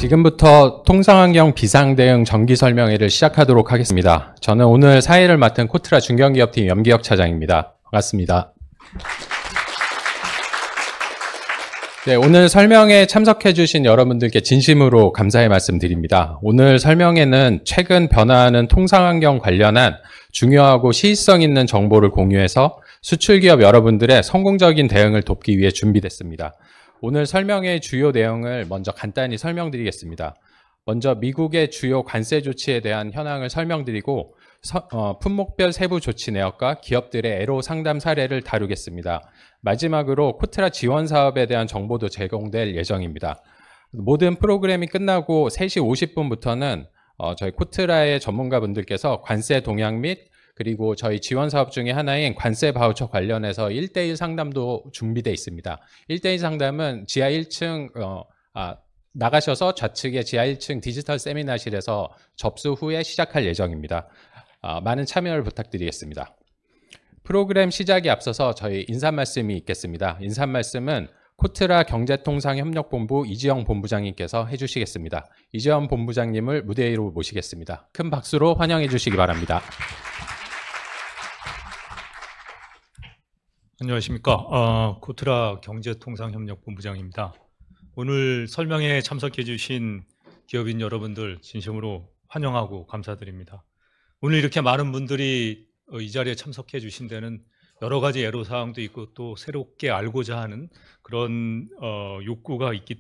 지금부터 통상환경 비상대응 정기 설명회를 시작하도록 하겠습니다. 저는 오늘 사회를 맡은 코트라 중견기업팀 염기혁 차장입니다. 반갑습니다. 네, 오늘 설명에 참석해 주신 여러분들께 진심으로 감사의 말씀 드립니다. 오늘 설명회는 최근 변화하는 통상환경 관련한 중요하고 시의성 있는 정보를 공유해서 수출기업 여러분들의 성공적인 대응을 돕기 위해 준비됐습니다. 오늘 설명회의 주요 내용을 먼저 간단히 설명드리겠습니다. 먼저 미국의 주요 관세 조치에 대한 현황을 설명드리고 품목별 세부 조치 내역과 기업들의 애로 상담 사례를 다루겠습니다. 마지막으로 코트라 지원 사업에 대한 정보도 제공될 예정입니다. 모든 프로그램이 끝나고 3시 50분부터는 저희 코트라의 전문가분들께서 관세 동향 및 그리고 저희 지원 사업 중에 하나인 관세 바우처 관련해서 1대1 상담도 준비되어 있습니다. 1대1 상담은 지하 1층 나가셔서 좌측의 지하 1층 디지털 세미나실에서 접수 후에 시작할 예정입니다. 많은 참여를 부탁드리겠습니다. 프로그램 시작에 앞서서 저희 인사 말씀이 있겠습니다. 인사 말씀은 코트라 경제통상협력본부 이지영 본부장님께서 해주시겠습니다. 이지영 본부장님을 무대 위로 모시겠습니다. 큰 박수로 환영해 주시기 바랍니다. 안녕하십니까. 코트라 경제통상협력본부장입니다. 오늘 설명회에 참석해 주신 기업인 여러분들 진심으로 환영하고 감사드립니다. 오늘 이렇게 많은 분들이 이 자리에 참석해 주신 데는 여러 가지 애로사항도 있고 또 새롭게 알고자 하는 그런 요구가 있기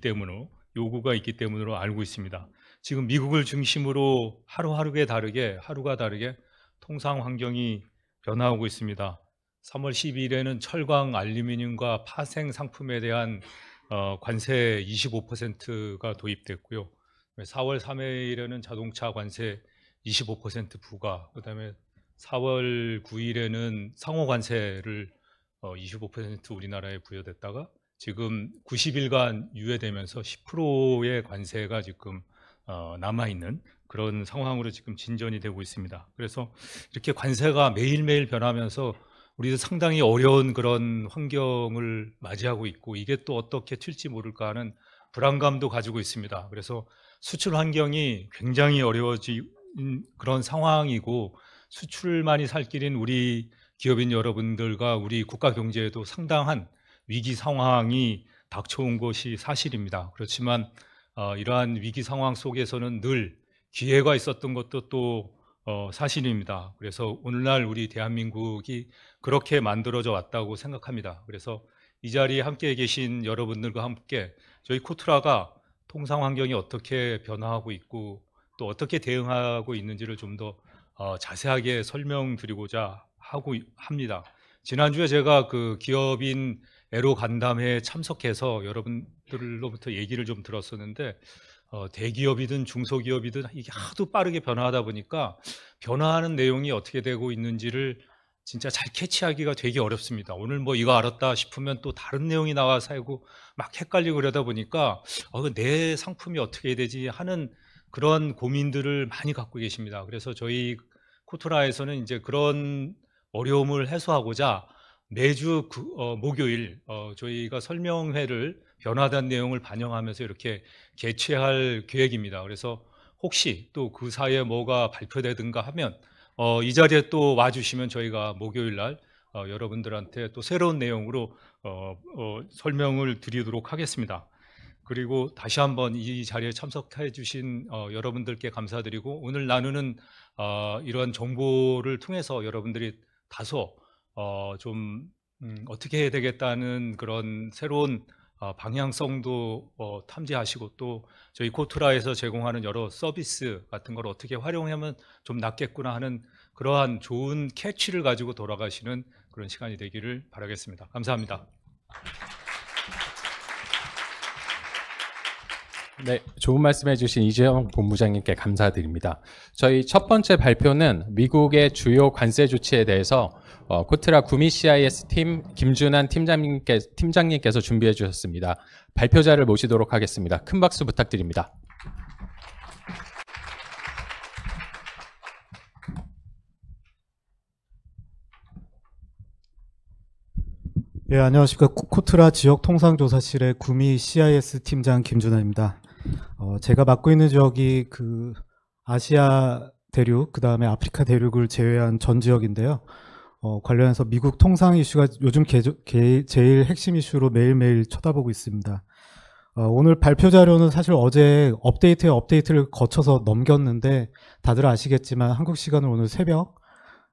때문으로 알고 있습니다. 지금 미국을 중심으로 하루가 다르게 통상 환경이 변화하고 있습니다. 3월 12일에는 철강, 알루미늄과 파생 상품에 대한 관세 25%가 도입됐고요. 4월 3일에는 자동차 관세 25% 부과, 그다음에 4월 9일에는 상호 관세를 25% 우리나라에 부여됐다가 지금 90일간 유예되면서 10%의 관세가 지금 남아있는 그런 상황으로 지금 진전이 되고 있습니다. 그래서 이렇게 관세가 매일매일 변하면서 우리도 상당히 어려운 그런 환경을 맞이하고 있고 이게 또 어떻게 튈지 모를까 하는 불안감도 가지고 있습니다. 그래서 수출 환경이 굉장히 어려워진 그런 상황이고 수출만이 살 길인 우리 기업인 여러분들과 우리 국가 경제에도 상당한 위기 상황이 닥쳐온 것이 사실입니다. 그렇지만 이러한 위기 상황 속에서는 늘 기회가 있었던 것도 또 사실입니다. 그래서 오늘날 우리 대한민국이 그렇게 만들어져 왔다고 생각합니다. 그래서 이 자리에 함께 계신 여러분들과 함께 저희 코트라가 통상 환경이 어떻게 변화하고 있고 또 어떻게 대응하고 있는지를 좀 더 자세하게 설명드리고자 하고 합니다. 지난주에 제가 그 기업인 애로 간담회에 참석해서 여러분들로부터 얘기를 좀 들었었는데 대기업이든 중소기업이든 이게 하도 빠르게 변화하다 보니까 변화하는 내용이 어떻게 되고 있는지를 진짜 잘 캐치하기가 되게 어렵습니다. 오늘 뭐 이거 알았다 싶으면 또 다른 내용이 나와서 하고 막 헷갈리고 그러다 보니까 내 상품이 어떻게 해야 되지 하는 그런 고민들을 많이 갖고 계십니다. 그래서 저희 코트라에서는 이제 그런 어려움을 해소하고자 매주 목요일 저희가 설명회를 변화된 내용을 반영하면서 이렇게 개최할 계획입니다. 그래서 혹시 또 그 사이에 뭐가 발표되든가 하면 이 자리에 또 와주시면 저희가 목요일 날 여러분들한테 또 새로운 내용으로 설명을 드리도록 하겠습니다. 그리고 다시 한번 이 자리에 참석해 주신 여러분들께 감사드리고 오늘 나누는 이러한 정보를 통해서 여러분들이 다소 좀 어떻게 해야 되겠다는 그런 새로운 방향성도 탐지하시고 또 저희 코트라에서 제공하는 여러 서비스 같은 걸 어떻게 활용하면 좀 낫겠구나 하는 그러한 좋은 캐치를 가지고 돌아가시는 그런 시간이 되기를 바라겠습니다. 감사합니다. 네, 좋은 말씀해 주신 이재영 본부장님께 감사드립니다. 저희 첫 번째 발표는 미국의 주요 관세 조치에 대해서 코트라 구미 CIS 팀 김준환 팀장님께서 준비해 주셨습니다. 발표자를 모시도록 하겠습니다. 큰 박수 부탁드립니다. 예, 안녕하십니까. 코트라 지역통상조사실의 구미 CIS 팀장 김준환입니다. 제가 맡고 있는 지역이 그 아시아 대륙, 그 다음에 아프리카 대륙을 제외한 전 지역인데요. 관련해서 미국 통상 이슈가 요즘 제일 핵심 이슈로 매일매일 쳐다보고 있습니다. 오늘 발표 자료는 사실 어제 업데이트를 거쳐서 넘겼는데 다들 아시겠지만 한국 시간으로 오늘 새벽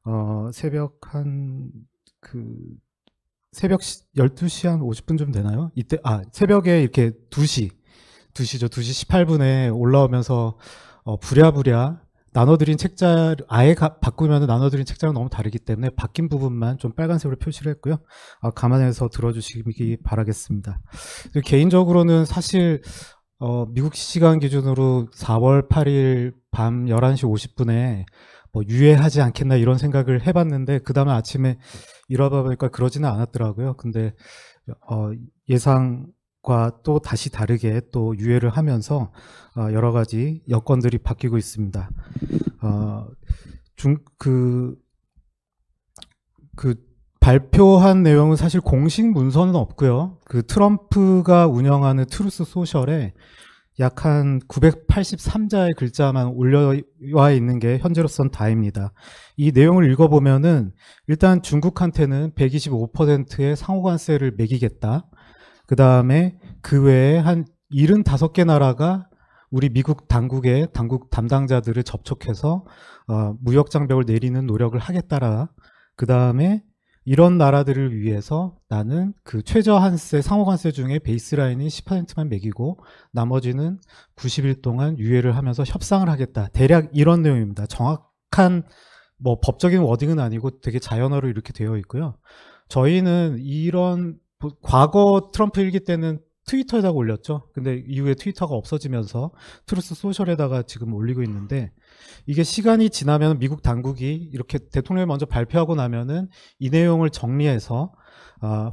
12시 한 50분쯤 되나요? 이때, 새벽에 이렇게 2시죠. 2시 18분에 올라오면서, 부랴부랴 나눠드린 책자를 아예 바꾸면 나눠드린 책자랑 너무 다르기 때문에 바뀐 부분만 좀 빨간색으로 표시를 했고요. 감안해서 들어주시기 바라겠습니다. 개인적으로는 사실, 미국 시간 기준으로 4월 8일 밤 11시 50분에 뭐 유예하지 않겠나 이런 생각을 해봤는데 그 다음에 아침에 일어나 보니까 그러지는 않았더라고요. 근데 예상과 또 다시 다르게 또 유예를 하면서 여러 가지 여건들이 바뀌고 있습니다. 발표한 내용은 사실 공식 문서는 없고요. 그 트럼프가 운영하는 트루스 소셜에 약 한 983자의 글자만 올려와 있는 게 현재로선 다입니다. 이 내용을 읽어보면은 일단 중국한테는 125%의 상호관세를 매기겠다. 그 다음에 그 외에 한 75개 나라가 우리 미국 당국 담당자들을 접촉해서 무역 장벽을 내리는 노력을 하겠다라. 그 다음에 이런 나라들을 위해서 나는 그 최저한세, 상호관세 중에 베이스라인이 10%만 매기고 나머지는 90일 동안 유예를 하면서 협상을 하겠다. 대략 이런 내용입니다. 정확한 뭐 법적인 워딩은 아니고 되게 자연어로 이렇게 되어 있고요. 저희는 이런 과거 트럼프 일기 때는 트위터에다가 올렸죠. 근데 이후에 트위터가 없어지면서 트루스 소셜에다가 지금 올리고 있는데 이게 시간이 지나면 미국 당국이 이렇게 대통령이 먼저 발표하고 나면은 이 내용을 정리해서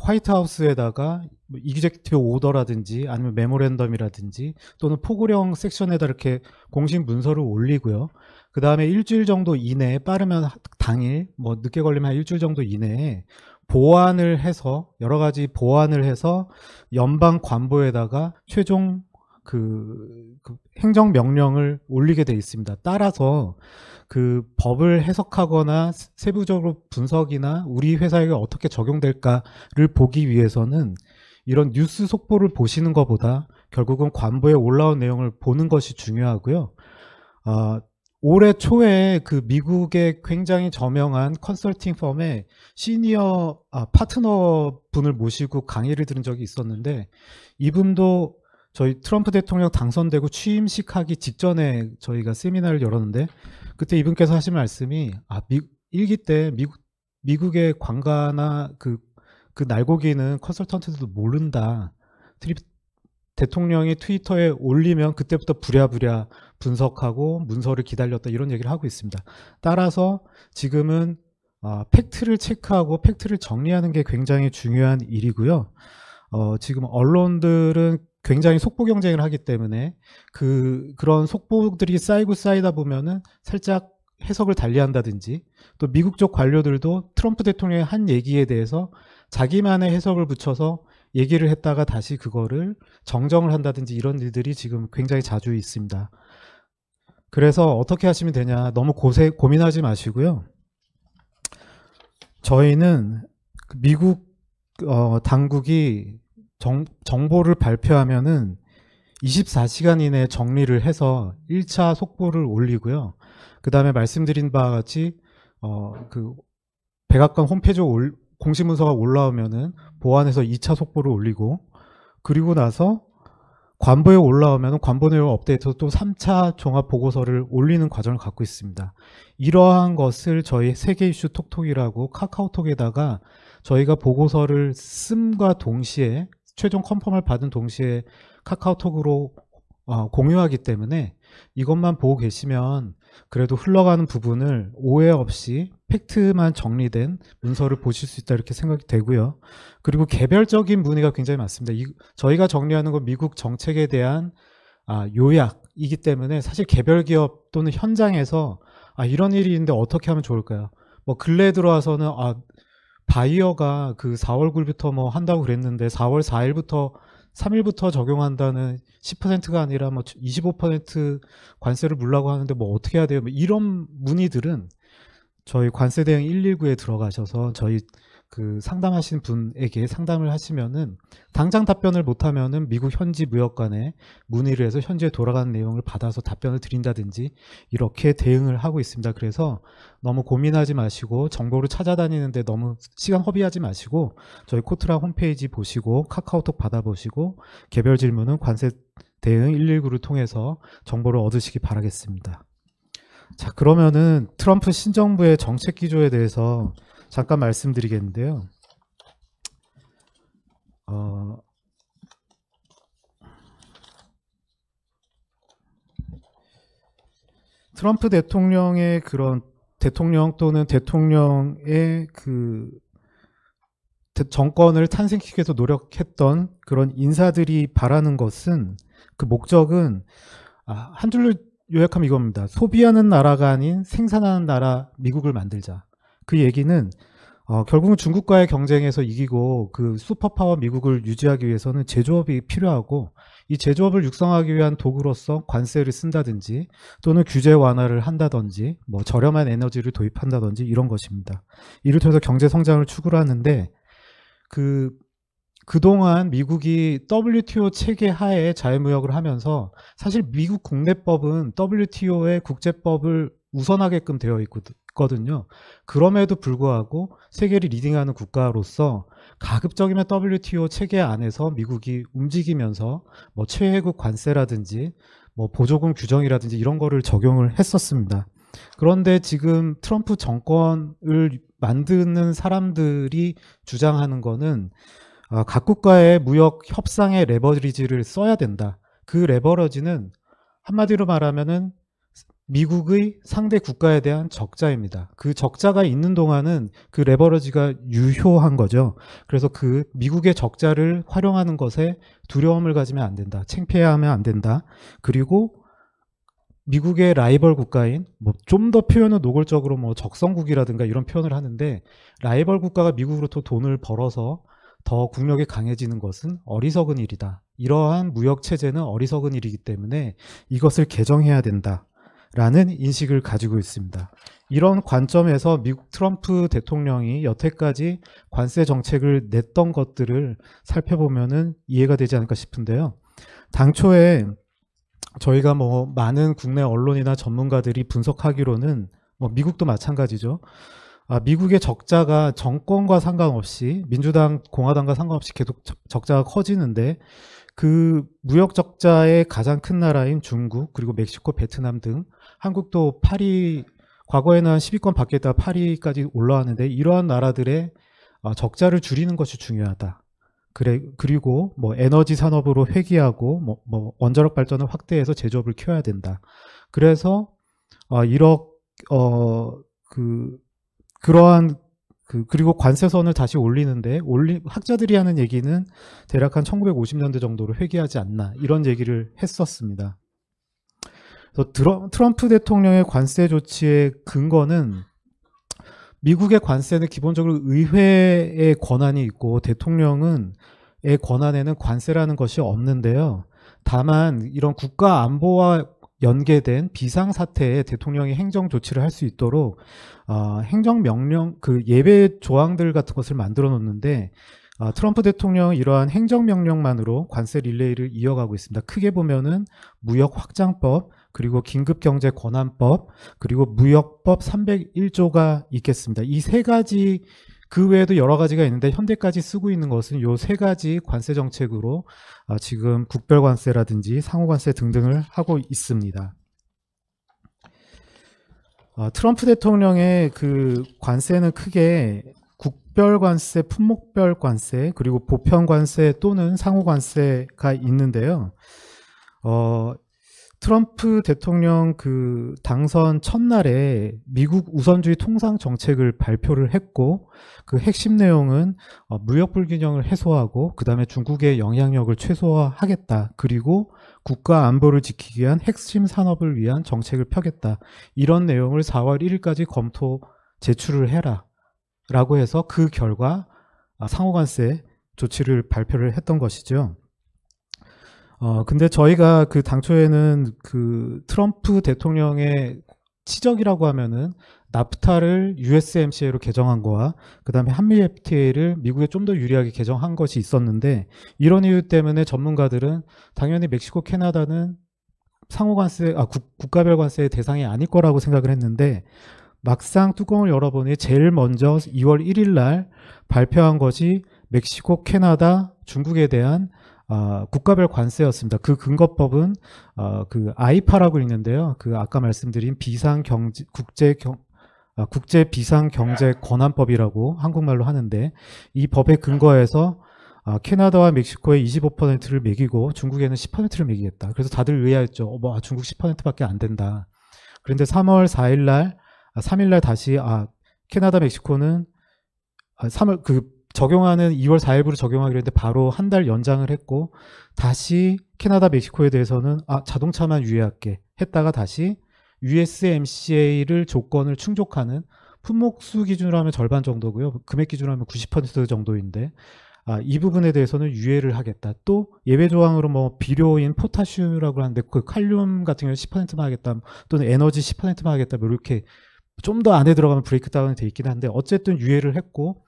화이트하우스에다가 이규제큐티브 오더라든지 아니면 메모랜덤이라든지 또는 포고령 섹션에다 이렇게 공식 문서를 올리고요. 그 다음에 일주일 정도 이내에 빠르면 당일, 뭐 늦게 걸리면 한 일주일 정도 이내에 보완을 해서 여러 가지 보완을 해서 연방 관보에다가 최종 그 행정명령을 올리게 돼 있습니다. 따라서 그 법을 해석하거나 세부적으로 분석이나 우리 회사에 어떻게 적용될까를 보기 위해서는 이런 뉴스 속보를 보시는 것보다 결국은 관보에 올라온 내용을 보는 것이 중요하고요. 올해 초에 그 미국의 굉장히 저명한 컨설팅 펌의 시니어 파트너 분을 모시고 강의를 들은 적이 있었는데 이분도 저희 트럼프 대통령 당선되고 취임식 하기 직전에 저희가 세미나를 열었는데 그때 이분께서 하신 말씀이 일기 때 미국의 관가나 그 날고기는 컨설턴트들도 모른다. 대통령이 트위터에 올리면 그때부터 부랴부랴 분석하고 문서를 기다렸다 이런 얘기를 하고 있습니다. 따라서 지금은 팩트를 체크하고 팩트를 정리하는 게 굉장히 중요한 일이고요. 지금 언론들은 굉장히 속보 경쟁을 하기 때문에 그런 속보들이 쌓이다 보면은 살짝 해석을 달리한다든지 또 미국 쪽 관료들도 트럼프 대통령의 한 얘기에 대해서 자기만의 해석을 붙여서 얘기를 했다가 다시 그거를 정정을 한다든지 이런 일들이 지금 굉장히 자주 있습니다. 그래서 어떻게 하시면 되냐 너무 고민하지 마시고요. 저희는 미국 당국이 정보를 발표하면은 24시간 이내에 정리를 해서 1차 속보를 올리고요. 그 다음에 말씀드린 바와 같이 그 백악관 홈페이지에 공식 문서가 올라오면은 보완해서 2차 속보를 올리고 그리고 나서 관보에 올라오면 관보 내용 업데이트해서 또 3차 종합 보고서를 올리는 과정을 갖고 있습니다. 이러한 것을 저희 세계 이슈 톡톡이라고 카카오톡에다가 저희가 보고서를 씀과 동시에 최종 컨펌을 받은 동시에 카카오톡으로 공유하기 때문에 이것만 보고 계시면 그래도 흘러가는 부분을 오해 없이 팩트만 정리된 문서를 보실 수 있다 이렇게 생각이 되고요. 그리고 개별적인 문의가 굉장히 많습니다. 저희가 정리하는 건 미국 정책에 대한 요약이기 때문에 사실 개별 기업 또는 현장에서 이런 일이 있는데 어떻게 하면 좋을까요? 뭐 근래에 들어와서는 바이어가 그 4월 9일부터 뭐 한다고 그랬는데 4월 4일부터 3일부터 적용한다는 10%가 아니라 뭐 25% 관세를 물라고 하는데 뭐 어떻게 해야 돼요? 뭐 이런 문의들은 저희 관세 대응 119에 들어가셔서 저희 그 상담하신 분에게 상담을 하시면은 당장 답변을 못하면은 미국 현지 무역관에 문의를 해서 현지에 돌아가는 내용을 받아서 답변을 드린다든지 이렇게 대응을 하고 있습니다. 그래서 너무 고민하지 마시고 정보를 찾아다니는데 너무 시간 허비하지 마시고 저희 코트라 홈페이지 보시고 카카오톡 받아보시고 개별 질문은 관세 대응 119를 통해서 정보를 얻으시기 바라겠습니다. 자, 그러면은 트럼프 신정부의 정책 기조에 대해서 잠깐 말씀드리겠는데요. 트럼프 대통령의 그런 대통령 또는 대통령의 그 정권을 탄생시키기 위해서 노력했던 그런 인사들이 바라는 것은 그 목적은 한 줄로 요약하면 이겁니다. 소비하는 나라가 아닌 생산하는 나라 미국을 만들자. 그 얘기는 결국은 중국과의 경쟁에서 이기고 그 슈퍼파워 미국을 유지하기 위해서는 제조업이 필요하고 이 제조업을 육성하기 위한 도구로서 관세를 쓴다든지 또는 규제 완화를 한다든지 뭐 저렴한 에너지를 도입한다든지 이런 것입니다. 이를 통해서 경제 성장을 추구를 하는데 그동안 미국이 WTO 체계 하에 자유무역을 하면서 사실 미국 국내법은 WTO의 국제법을 우선하게끔 되어 있거든요. 그럼에도 불구하고 세계를 리딩하는 국가로서 가급적이면 WTO 체계 안에서 미국이 움직이면서 뭐 최혜국 관세라든지 뭐 보조금 규정이라든지 이런 거를 적용을 했었습니다. 그런데 지금 트럼프 정권을 만드는 사람들이 주장하는 거는 각 국가의 무역 협상의 레버리지를 써야 된다. 그 레버리지는 한마디로 말하면은 미국의 상대 국가에 대한 적자입니다. 그 적자가 있는 동안은 그 레버리지가 유효한 거죠. 그래서 그 미국의 적자를 활용하는 것에 두려움을 가지면 안 된다. 창피해하면 안 된다. 그리고 미국의 라이벌 국가인 뭐 좀 더 표현은 노골적으로 뭐 적성국이라든가 이런 표현을 하는데 라이벌 국가가 미국으로부터 돈을 벌어서 더 국력이 강해지는 것은 어리석은 일이다. 이러한 무역 체제는 어리석은 일이기 때문에 이것을 개정해야 된다. 라는 인식을 가지고 있습니다. 이런 관점에서 미국 트럼프 대통령이 여태까지 관세 정책을 냈던 것들을 살펴보면은 이해가 되지 않을까 싶은데요. 당초에 저희가 뭐 많은 국내 언론이나 전문가들이 분석하기로는 뭐 미국도 마찬가지죠. 미국의 적자가 정권과 상관없이 민주당, 공화당과 상관없이 계속 적자가 커지는데 그 무역 적자의 가장 큰 나라인 중국 그리고 멕시코, 베트남 등 한국도 8위 과거에는 한 10위권 밖에 있다가 8위까지 올라왔는데 이러한 나라들의 적자를 줄이는 것이 중요하다. 그리고 뭐 에너지 산업으로 회귀하고 뭐 원자력 발전을 확대해서 제조업을 키워야 된다. 그래서 그러한 그리고 관세선을 다시 올리는데 학자들이 하는 얘기는 대략 한 1950년대 정도로 회귀하지 않나 이런 얘기를 했었습니다. 그래서 트럼프 대통령의 관세 조치의 근거는 미국의 관세는 기본적으로 의회의 권한이 있고 대통령의 권한에는 관세라는 것이 없는데요. 다만 이런 국가 안보와 연계된 비상사태에 대통령이 행정 조치를 할 수 있도록 행정명령 그 예외 조항들 같은 것을 만들어 놓는데 트럼프 대통령은 이러한 행정명령만으로 관세 릴레이를 이어가고 있습니다. 크게 보면은 무역확장법 그리고 긴급경제권한법 그리고 무역법 301조가 있겠습니다. 이 세 가지 그 외에도 여러 가지가 있는데 현대까지 쓰고 있는 것은 이 세 가지 관세 정책으로 지금 국별관세라든지 상호관세 등등을 하고 있습니다. 트럼프 대통령의 그 관세는 크게 국별관세, 품목별관세, 그리고 보편관세 또는 상호관세가 있는데요. 트럼프 대통령 그 당선 첫날에 미국 우선주의 통상 정책을 발표를 했고 그 핵심 내용은 무역 불균형을 해소하고 그 다음에 중국의 영향력을 최소화하겠다. 그리고 국가 안보를 지키기 위한 핵심 산업을 위한 정책을 펴겠다. 이런 내용을 4월 1일까지 검토 제출을 해라. 라고 해서 그 결과 상호관세 조치를 발표를 했던 것이죠. 근데 저희가 그 당초에는 그 트럼프 대통령의 치적이라고 하면은 나프타를 USMCA로 개정한 거와 그다음에 한미 FTA를 미국에 좀 더 유리하게 개정한 것이 있었는데 이런 이유 때문에 전문가들은 당연히 멕시코, 캐나다는 상호관세, 국가별 관세의 대상이 아닐 거라고 생각을 했는데 막상 뚜껑을 열어보니 제일 먼저 2월 1일 날 발표한 것이 멕시코, 캐나다, 중국에 대한 국가별 관세였습니다. 그 근거법은 그 아이파라고 있는데요. 그 아까 말씀드린 국제 비상 경제 권한법이라고 한국말로 하는데 이 법의 근거에서 캐나다와 멕시코에 25%를 매기고 중국에는 10%를 매기겠다. 그래서 다들 의아했죠. 중국 10%밖에 안 된다. 그런데 3월 3일 날 다시 캐나다, 멕시코는 3월 적용하는 2월 4일부로 적용하기로 했는데 바로 한 달 연장을 했고 다시 캐나다, 멕시코에 대해서는 자동차만 유예할게 했다가 다시 USMCA를 조건을 충족하는 품목수 기준으로 하면 절반 정도고요. 금액 기준으로 하면 90% 정도인데 이 부분에 대해서는 유예를 하겠다. 또 예외 조항으로 뭐 비료인 포타슘이라고 하는데 그 칼륨 같은 경우는 10%만 하겠다. 또는 에너지 10%만 하겠다. 뭐 이렇게 좀 더 안에 들어가면 브레이크다운이 돼 있긴 한데 어쨌든 유예를 했고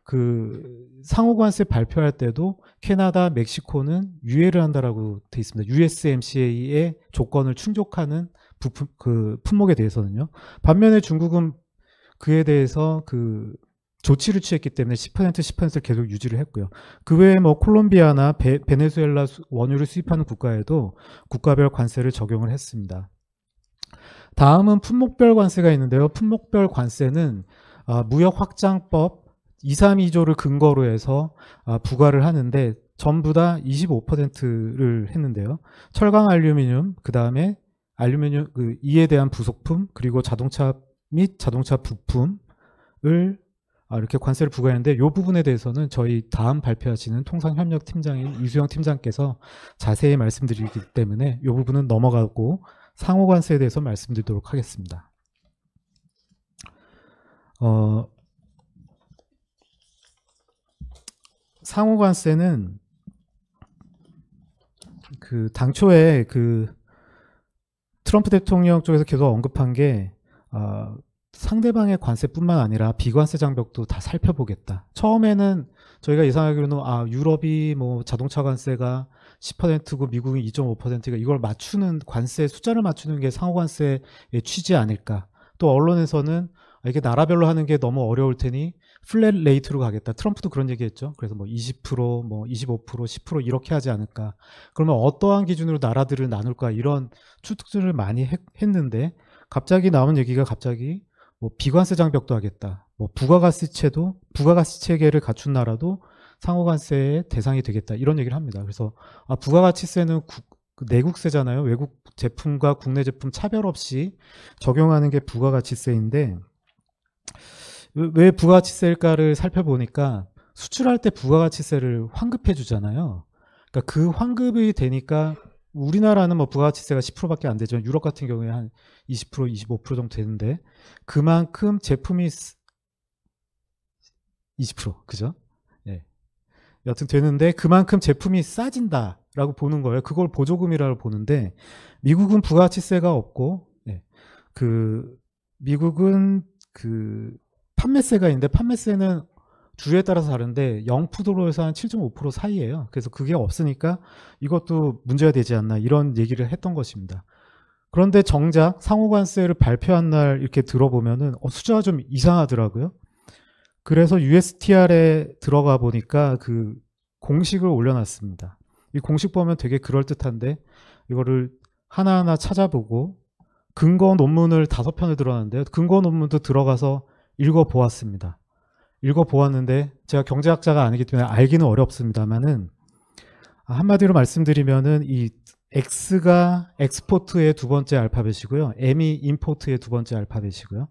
그 상호관세 발표할 때도 캐나다, 멕시코는 유예를 한다라고 돼 있습니다. USMCA의 조건을 충족하는 부품, 그 품목에 대해서는요. 반면에 중국은 그에 대해서 그 조치를 취했기 때문에 10%를 계속 유지를 했고요. 그 외에 뭐 콜롬비아나 베네수엘라 원유를 수입하는 국가에도 국가별 관세를 적용을 했습니다. 다음은 품목별 관세가 있는데요. 품목별 관세는 무역확장법 232조를 근거로 해서 부과를 하는데 전부 다 25%를 했는데요. 철강 알루미늄, 그 다음에 알루미늄 이에 대한 부속품, 그리고 자동차 및 자동차 부품을 이렇게 관세를 부과했는데 이 부분에 대해서는 저희 다음 발표하시는 통상협력팀장인 이수영 팀장께서 자세히 말씀드리기 때문에 이 부분은 넘어가고 상호관세에 대해서 말씀드리도록 하겠습니다. 상호관세는 그 당초에 그 트럼프 대통령 쪽에서 계속 언급한 게 상대방의 관세뿐만 아니라 비관세 장벽도 다 살펴보겠다. 처음에는 저희가 예상하기로는 유럽이 뭐 자동차 관세가 10%고 미국은 2.5%가 이걸 맞추는 관세 숫자를 맞추는 게 상호관세의 취지 아닐까. 또 언론에서는 이게 나라별로 하는 게 너무 어려울 테니 플랫 레이트로 가겠다. 트럼프도 그런 얘기했죠. 그래서 뭐 20%, 뭐 25%, 10% 이렇게 하지 않을까. 그러면 어떠한 기준으로 나라들을 나눌까 이런 추측들을 많이 했는데 갑자기 나온 얘기가 뭐 비관세 장벽도 하겠다. 뭐 부가가치 체계를 갖춘 나라도 상호관세의 대상이 되겠다. 이런 얘기를 합니다. 그래서 부가가치세는 내국세잖아요. 외국 제품과 국내 제품 차별 없이 적용하는 게 부가가치세인데 왜 부가가치세일까를 살펴보니까 수출할 때 부가가치세를 환급해 주잖아요. 그러니까 그 환급이 되니까 우리나라는 뭐 부가가치세가 10%밖에 안 되죠. 유럽 같은 경우에 한 20%, 25% 정도 되는데 그만큼 제품이 20%, 그죠? 예. 여튼 되는데 그만큼 제품이 싸진다라고 보는 거예요. 그걸 보조금이라고 보는데 미국은 부가가치세가 없고 미국은 판매세가 있는데 판매세는 주에 따라서 다른데 0%에서 한 7.5% 사이예요. 그래서 그게 없으니까 이것도 문제가 되지 않나 이런 얘기를 했던 것입니다. 그런데 정작 상호관세를 발표한 날 이렇게 들어보면은 숫자가 좀 이상하더라고요. 그래서 USTR에 들어가 보니까 그 공식을 올려놨습니다. 이 공식 보면 되게 그럴듯한데 이거를 하나하나 찾아보고 근거 논문을 5편을 들어놨는데요. 근거 논문도 들어가서 읽어보았습니다. 읽어보았는데 제가 경제학자가 아니기 때문에 알기는 어렵습니다만은 한마디로 말씀드리면은 이 X가 엑스포트의 두 번째 알파벳이고요. M이 임포트의 두 번째 알파벳이고요.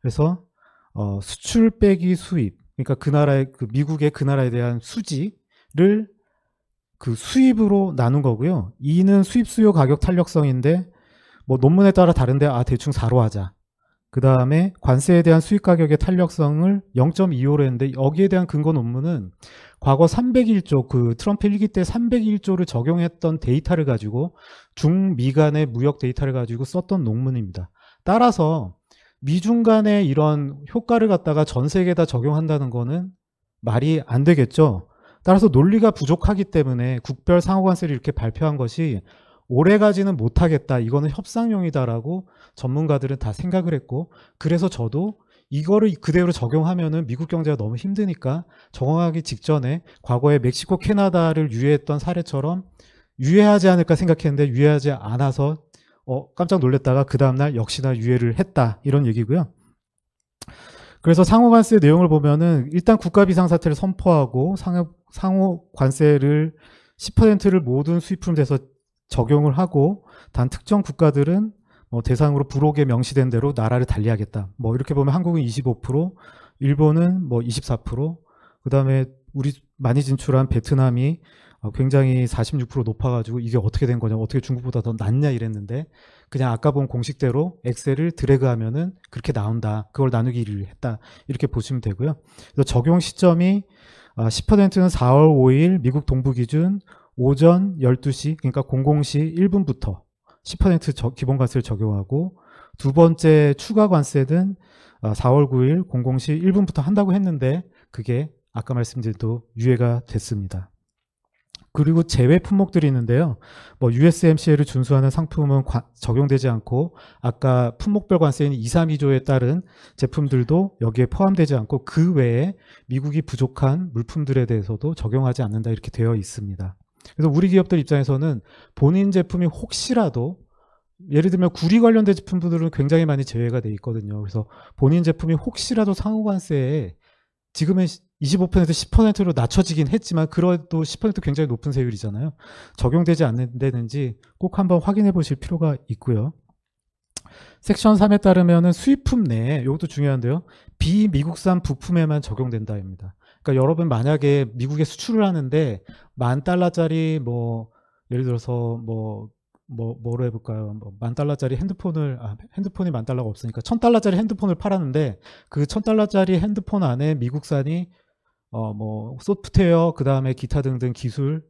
그래서 수출 빼기 수입, 그러니까 그 나라의 미국의 그 나라에 대한 수지를 그 수입으로 나눈 거고요. E는 수입 수요 가격 탄력성인데 뭐 논문에 따라 다른데 대충 4로 하자. 그 다음에 관세에 대한 수익 가격의 탄력성을 0.25로 했는데 여기에 대한 근거 논문은 과거 301조, 그 트럼프 1기 때 301조를 적용했던 데이터를 가지고 중미 간의 무역 데이터를 가지고 썼던 논문입니다. 따라서 미중 간의 이런 효과를 갖다가 전 세계에다 적용한다는 거는 말이 안 되겠죠. 따라서 논리가 부족하기 때문에 국별 상호관세를 이렇게 발표한 것이 오래가지는 못하겠다. 이거는 협상용이다라고 전문가들은 다 생각을 했고, 그래서 저도 이거를 그대로 적용하면은 미국 경제가 너무 힘드니까 적용하기 직전에 과거에 멕시코, 캐나다를 유예했던 사례처럼 유예하지 않을까 생각했는데 유예하지 않아서 깜짝 놀랐다가 그 다음날 역시나 유예를 했다. 이런 얘기고요. 그래서 상호관세 내용을 보면은 일단 국가 비상사태를 선포하고 상호관세를 10%를 모든 수입품 대해서 적용을 하고, 단 특정 국가들은 대상으로 불혹에 명시된 대로 나라를 달리하겠다. 이렇게 보면 한국은 25%, 일본은 24%, 그 다음에 우리 많이 진출한 베트남이 굉장히 46% 높아가지고 이게 어떻게 된 거냐, 어떻게 중국보다 더 낫냐 이랬는데, 그냥 아까 본 공식대로 엑셀을 드래그하면은 그렇게 나온다. 그걸 나누기를 했다. 이렇게 보시면 되고요. 그래서 적용 시점이 10%는 4월 5일 미국 동부 기준 오전 12시, 그러니까 00시 1분부터 10% 기본관세를 적용하고, 두 번째 추가 관세는 4월 9일 00시 1분부터 한다고 했는데 그게 아까 말씀드린 대로 유예가 됐습니다. 그리고 제외 품목들이 있는데요. USMCA를 준수하는 상품은 적용되지 않고, 아까 품목별 관세인 2, 3위조에 따른 제품들도 여기에 포함되지 않고, 그 외에 미국이 부족한 물품들에 대해서도 적용하지 않는다 이렇게 되어 있습니다. 그래서 우리 기업들 입장에서는 본인 제품이 혹시라도, 예를 들면 구리 관련된 제품들은 굉장히 많이 제외가 돼 있거든요. 그래서 본인 제품이 혹시라도 상호관세에 지금은 25% 10%로 낮춰지긴 했지만 그래도 10% 굉장히 높은 세율이잖아요. 적용되지 않는다는지 꼭 한번 확인해 보실 필요가 있고요. 섹션 3에 따르면 수입품 내에, 이것도 중요한데요, 비미국산 부품에만 적용된다입니다. 그러니까 여러분 만약에 미국에 수출을 하는데 $10,000짜리 예를 들어서 뭐로 해볼까요? $10,000짜리 핸드폰이 $10,000가 없으니까 $1,000짜리 핸드폰을 팔았는데 그 $1,000짜리 핸드폰 안에 미국산이 소프트웨어, 그 다음에 기타 등등 기술,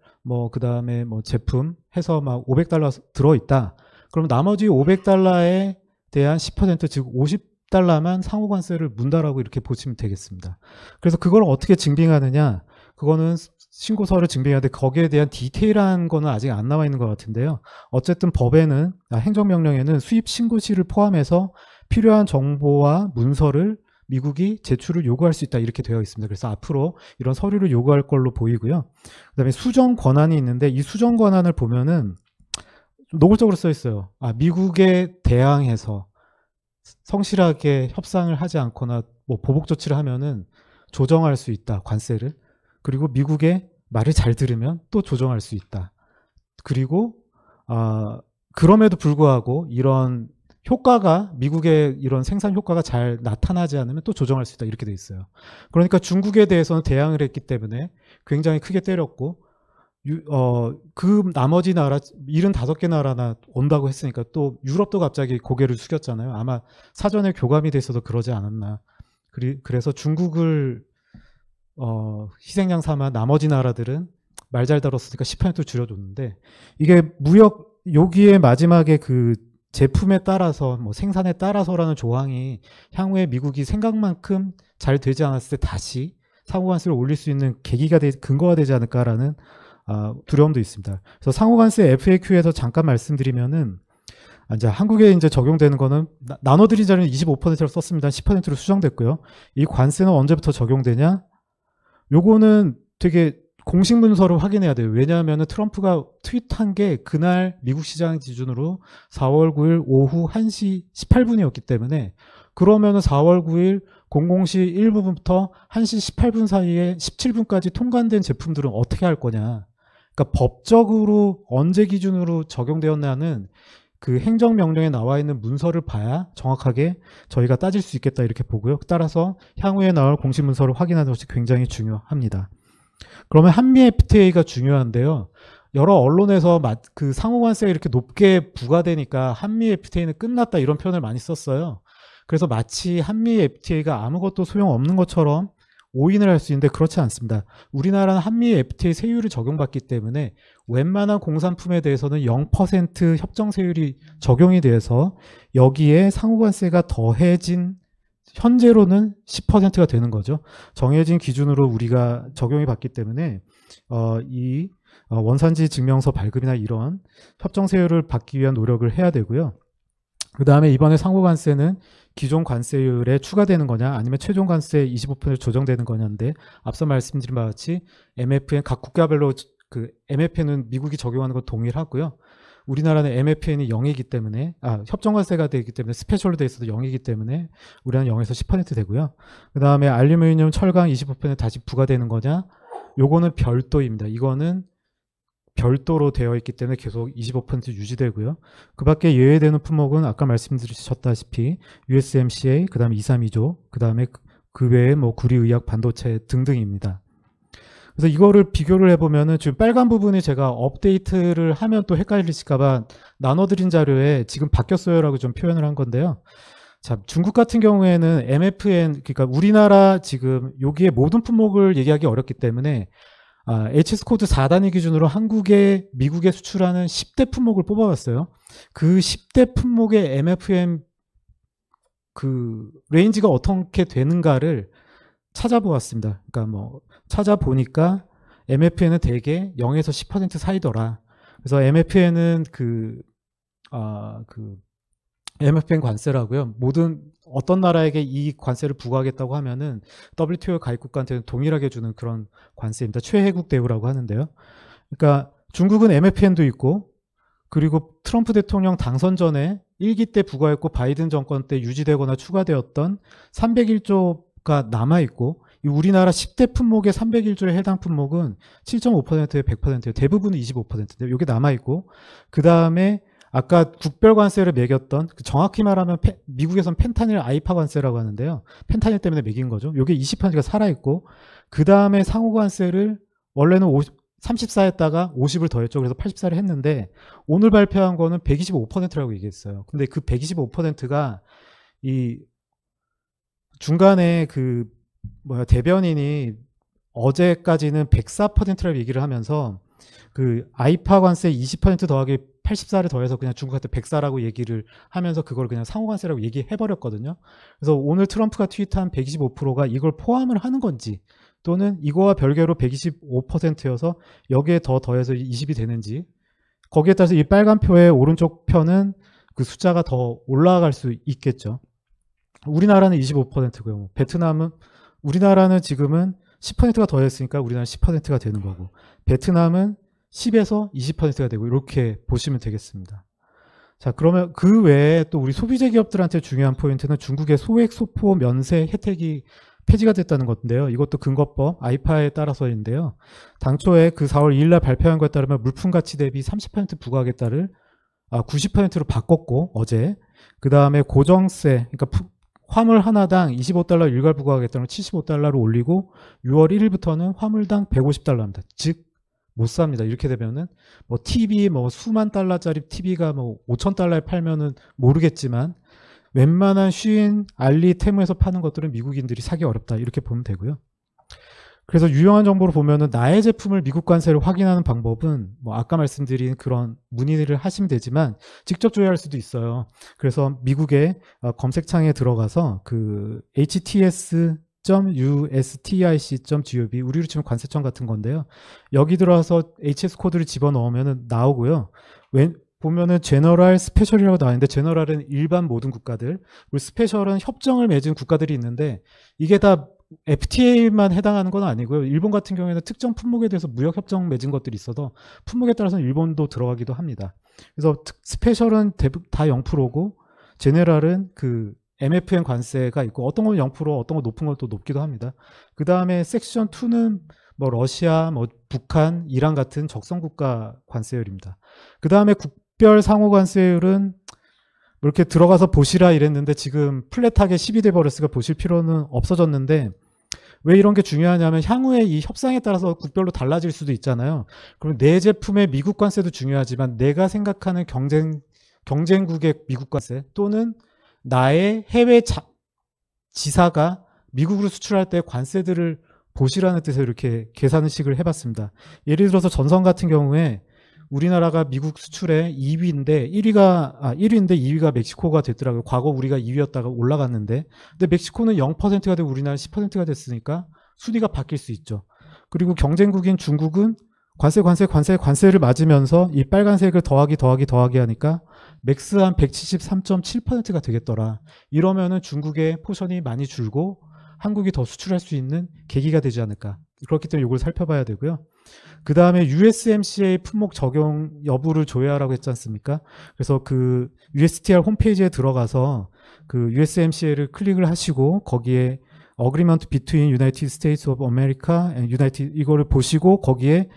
그 다음에 제품 해서 막 $500 들어있다. 그럼 나머지 $500에 대한 10%, 즉 $50만 상호관세를 문다라고 이렇게 보시면 되겠습니다. 그래서 그걸 어떻게 증빙하느냐? 그거는 신고서를 증빙해야 돼. 거기에 대한 디테일한 거는 아직 안 나와 있는 것 같은데요. 어쨌든 법에는, 행정명령에는 수입 신고시를 포함해서 필요한 정보와 문서를 미국이 제출을 요구할 수 있다 이렇게 되어 있습니다. 그래서 앞으로 이런 서류를 요구할 걸로 보이고요. 그다음에 수정 권한이 있는데 이 수정 권한을 보면은 좀 노골적으로 써 있어요. 미국에 대항해서 성실하게 협상을 하지 않거나 보복 조치를 하면은 조정할 수 있다, 관세를. 그리고 미국의 말을 잘 들으면 또 조정할 수 있다. 그리고 그럼에도 불구하고 이런 효과가, 미국의 이런 생산 효과가 잘 나타나지 않으면 또 조정할 수 있다 이렇게 돼 있어요. 그러니까 중국에 대해서는 대항을 했기 때문에 굉장히 크게 때렸고, 그 나머지 나라 75개 나라나 온다고 했으니까 또 유럽도 갑자기 고개를 숙였잖아요. 아마 사전에 교감이 돼서도 그러지 않았나. 그래서 중국을 희생양 삼아 나머지 나라들은 말 잘 들었으니까 10% 줄여줬는데, 이게 무역, 여기에 마지막에 그 제품에 따라서 생산에 따라서라는 조항이 향후에 미국이 생각만큼 잘 되지 않았을 때 다시 상호관세를 올릴 수 있는 근거가 되지 않을까라는 두려움도 있습니다. 그래서 상호관세 FAQ에서 잠깐 말씀드리면은, 이제 한국에 이제 적용되는 거는 나눠드린 자료는 25%로 썼습니다. 10%로 수정됐고요. 이 관세는 언제부터 적용되냐? 요거는 되게 공식 문서를 확인해야 돼요. 왜냐하면 트럼프가 트윗한 게 그날 미국 시장 기준으로 4월 9일 오후 1시 18분이었기 때문에, 그러면은 4월 9일 00시 1분부터 1시 18분 사이에 17분까지 통관된 제품들은 어떻게 할 거냐. 그러니까 법적으로 언제 기준으로 적용되었냐는 그 행정명령에 나와 있는 문서를 봐야 정확하게 저희가 따질 수 있겠다 이렇게 보고요. 따라서 향후에 나올 공식 문서를 확인하는 것이 굉장히 중요합니다. 그러면 한미 FTA가 중요한데요. 여러 언론에서 그 상호관세가 이렇게 높게 부과되니까 한미 FTA는 끝났다 이런 표현을 많이 썼어요. 그래서 마치 한미 FTA가 아무것도 소용없는 것처럼 오인을 할 수 있는데 그렇지 않습니다. 우리나라는 한미 FTA 세율을 적용받기 때문에 웬만한 공산품에 대해서는 0% 협정 세율이 적용이 돼서 여기에 상호관세가 더해진 현재로는 10%가 되는 거죠. 정해진 기준으로 우리가 적용이 받기 때문에 이 원산지 증명서 발급이나 이런 협정 세율을 받기 위한 노력을 해야 되고요. 그 다음에 이번에 상호관세는 기존 관세율에 추가되는 거냐 아니면 최종 관세 25% 조정되는 거냐인데 앞서 말씀드린 바와 같이 MFN 각 국가별로 그 MFN은 미국이 적용하는 건 동일하고요. 우리나라는 MFN이 0이기 때문에 협정관세가 되기 때문에 스페셜로 돼 있어도 0이기 때문에 우리는 0에서 10% 되고요. 그 다음에 알루미늄, 철강 25% 다시 부과되는 거냐? 요거는 별도입니다. 이거는 별도로 되어 있기 때문에 계속 25% 유지되고요. 그 밖에 예외되는 품목은 아까 말씀드렸다시피 USMCA, 그 다음에 232조, 그 다음에 그 외에 뭐 구리, 의약, 반도체 등등입니다. 그래서 이거를 비교를 해보면은 지금 빨간 부분이 제가 업데이트를 하면 또 헷갈리실까봐 나눠드린 자료에 지금 바뀌었어요라고 좀 표현을 한 건데요. 자, 중국 같은 경우에는 MFN, 그러니까 우리나라 지금 여기에 모든 품목을 얘기하기 어렵기 때문에 HS 코드 4단위 기준으로 한국에 미국에 수출하는 10대 품목을 뽑아봤어요. 그 10대 품목의 MFN 그 레인지가 어떻게 되는가를 찾아보았습니다. 그러니까 뭐 찾아보니까 MFN은 대개 0에서 10% 사이더라. 그래서 MFN은 MFN 관세라고요. 모든 어떤 나라에게 이 관세를 부과하겠다고 하면은 WTO 가입국가한테는 동일하게 주는 그런 관세입니다. 최혜국 대우라고 하는데요. 그러니까 중국은 MFN도 있고 그리고 트럼프 대통령 당선 전에 1기 때 부과했고 바이든 정권 때 유지되거나 추가되었던 301조가 남아있고 우리나라 10대 품목의 301조에 해당 품목은 7.5%에 100%예요. 대부분은 25%인데 이게 남아있고 그 다음에 아까 국별 관세를 매겼던 정확히 말하면 미국에선 펜타닐 아이파 관세라고 하는데요. 펜타닐 때문에 매긴 거죠. 이게 20%가 살아있고 그 다음에 상호 관세를 원래는 34했다가 50을 더했죠. 그래서 84를 했는데 오늘 발표한 거는 125%라고 얘기했어요. 근데 그 125%가 이 중간에 대변인이 어제까지는 104%라고 얘기를 하면서 그 아이파 관세 20% 더하기 84를 더해서 그냥 중국한테 104라고 얘기를 하면서 그걸 그냥 상호관세라고 얘기해버렸거든요. 그래서 오늘 트럼프가 트윗한 125%가 이걸 포함을 하는 건지 또는 이거와 별개로 125%여서 여기에 더 더해서 20이 되는지 거기에 따라서 이 빨간 표의 오른쪽 편은 그 숫자가 더 올라갈 수 있겠죠. 우리나라는 25%고요. 베트남은 우리나라는 지금은 10%가 더했으니까 우리나라는 10%가 되는 거고 베트남은 10에서 20%가 되고 이렇게 보시면 되겠습니다. 자, 그러면 그 외에 또 우리 소비재 기업들한테 중요한 포인트는 중국의 소액 소포 면세 혜택이 폐지가 됐다는 건데요. 이것도 근거법 아이파에 따라서인데요. 당초에 그 4월 2일 날 발표한 것에 따르면 물품 가치 대비 30% 부과하겠다를 90%로 바꿨고 어제 그 다음에 고정세 그러니까 화물 하나당 25달러 일괄 부과하겠다는 75달러로 올리고 6월 1일부터는 화물당 150달러입니다. 즉 못 삽니다. 이렇게 되면은 뭐 TV 뭐 수만 달러짜리 TV가 뭐 5,000달러에 팔면은 모르겠지만 웬만한 쉬인 알리 테무에서 파는 것들은 미국인들이 사기 어렵다. 이렇게 보면 되고요. 그래서 유용한 정보로 보면은 나의 제품을 미국 관세를 확인하는 방법은 뭐 아까 말씀드린 그런 문의를 하시면 되지만 직접 조회할 수도 있어요. 그래서 미국의 검색창에 들어가서 그 hts.ustic.gov 우리로 치면 관세청 같은 건데요. 여기 들어와서 HS 코드를 집어넣으면 나오고요. 보면은 제너럴, 스페셜이라고 나와있는데 제너럴은 일반 모든 국가들 그리고 스페셜은 협정을 맺은 국가들이 있는데 이게 다 FTA만 해당하는 건 아니고요. 일본 같은 경우에는 특정 품목에 대해서 무역협정 맺은 것들이 있어서 품목에 따라서는 일본도 들어가기도 합니다. 그래서 스페셜은 다 0%고 제너럴은 그 MFN 관세가 있고 어떤 건 0% 어떤 건 높은 건 또 높기도 합니다. 그 다음에 섹션 2는 뭐 러시아, 뭐 북한, 이란 같은 적성국가 관세율입니다. 그 다음에 국별 상호 관세율은 뭐 이렇게 들어가서 보시라 이랬는데 지금 플랫하게 10이 돼버렸으니까 보실 필요는 없어졌는데 왜 이런 게 중요하냐면 향후에 이 협상에 따라서 국별로 달라질 수도 있잖아요. 그럼 내 제품의 미국 관세도 중요하지만 내가 생각하는 경쟁국의 미국 관세 또는 나의 해외 지사가 미국으로 수출할 때 관세들을 보시라는 뜻으로 이렇게 계산식을 해봤습니다. 예를 들어서 전선 같은 경우에 우리나라가 미국 수출에 2위인데 2위가 멕시코가 됐더라고요. 과거 우리가 2위였다가 올라갔는데, 근데 멕시코는 0%가 되고 우리나라는 10%가 됐으니까 순위가 바뀔 수 있죠. 그리고 경쟁국인 중국은 관세를 맞으면서 이 빨간색을 더하기 하니까 맥스 한 173.7%가 되겠더라. 이러면은 중국의 포션이 많이 줄고 한국이 더 수출할 수 있는 계기가 되지 않을까. 그렇기 때문에 이걸 살펴봐야 되고요. 그 다음에 USMCA 품목 적용 여부를 조회하라고 했지 않습니까? 그래서 그 USTR 홈페이지에 들어가서 그 USMCA를 클릭을 하시고 거기에 Agreement between United States of America and 이거를 보시고 거기에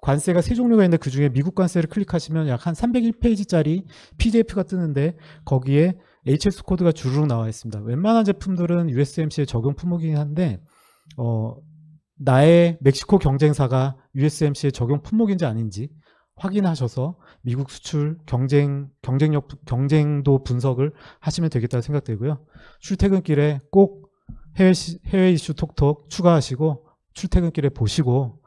관세가 세 종류가 있는데 그 중에 미국 관세를 클릭하시면 약 한 301페이지짜리 PDF가 뜨는데 거기에 HS 코드가 주르륵 나와 있습니다. 웬만한 제품들은 USMCA 적용 품목이긴 한데 나의 멕시코 경쟁사가 USMCA 적용 품목인지 아닌지 확인하셔서 미국 수출 경쟁도 분석을 하시면 되겠다고 생각되고요. 출퇴근길에 꼭 해외 이슈 톡톡 추가하시고 출퇴근길에 보시고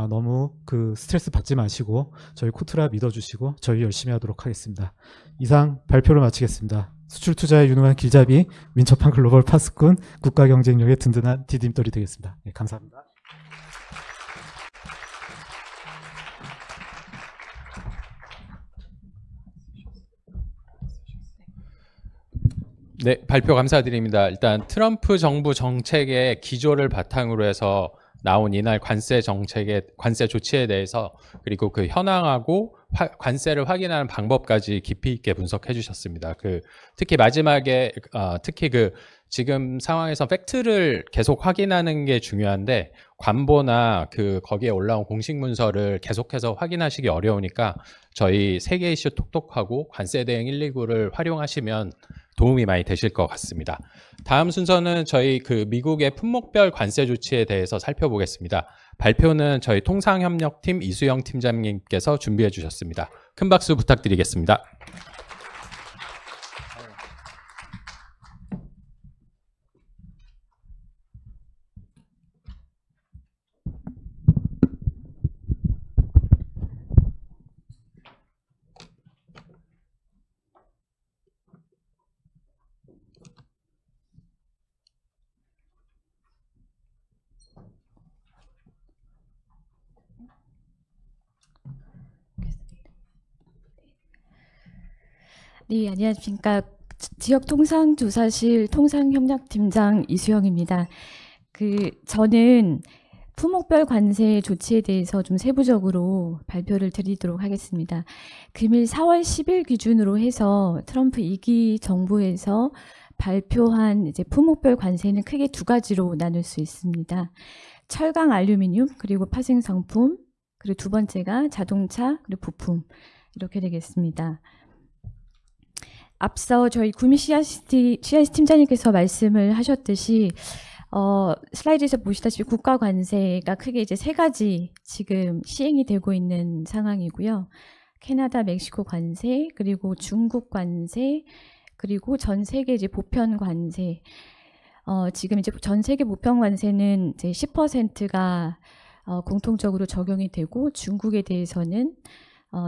너무 그 스트레스 받지 마시고 저희 코트라 믿어주시고 저희 열심히 하도록 하겠습니다. 이상 발표를 마치겠습니다. 수출 투자에 유능한 길잡이 윈처판 글로벌 파스꾼 국가 경쟁력의 든든한 디딤돌이 되겠습니다. 네, 감사합니다. 네, 발표 감사드립니다. 일단 트럼프 정부 정책의 기조를 바탕으로 해서 나온 이날 관세 조치에 대해서 그리고 그 현황하고 관세를 확인하는 방법까지 깊이 있게 분석해 주셨습니다. 특히 마지막에 특히 지금 상황에서 팩트를 계속 확인하는 게 중요한데 관보나 거기에 올라온 공식 문서를 계속해서 확인하시기 어려우니까 저희 세계 이슈 톡톡하고 관세 대응 129를 활용하시면 도움이 많이 되실 것 같습니다. 다음 순서는 저희 미국의 품목별 관세 조치에 대해서 살펴보겠습니다. 발표는 저희 통상협력팀 이수영 팀장님께서 준비해 주셨습니다. 큰 박수 부탁드리겠습니다. 네, 안녕하십니까. 지역통상조사실 통상협력팀장 이수영입니다. 저는 품목별 관세 조치에 대해서 좀 세부적으로 발표를 드리도록 하겠습니다. 금일 4월 10일 기준으로 해서 트럼프 2기 정부에서 발표한 이제 품목별 관세는 크게 두 가지로 나눌 수 있습니다. 철강, 알루미늄, 그리고 파생상품, 그리고 두 번째가 자동차, 그리고 부품, 이렇게 되겠습니다. 앞서 저희 구미 CIC 팀장님께서 말씀을 하셨듯이 슬라이드에서 보시다시피 국가 관세가 크게 이제 세 가지 지금 시행이 되고 있는 상황이고요. 캐나다, 멕시코 관세, 그리고 중국 관세, 그리고 전 세계 이제 보편 관세. 지금 이제 전 세계 보편 관세는 이제 10%가 공통적으로 적용이 되고 중국에 대해서는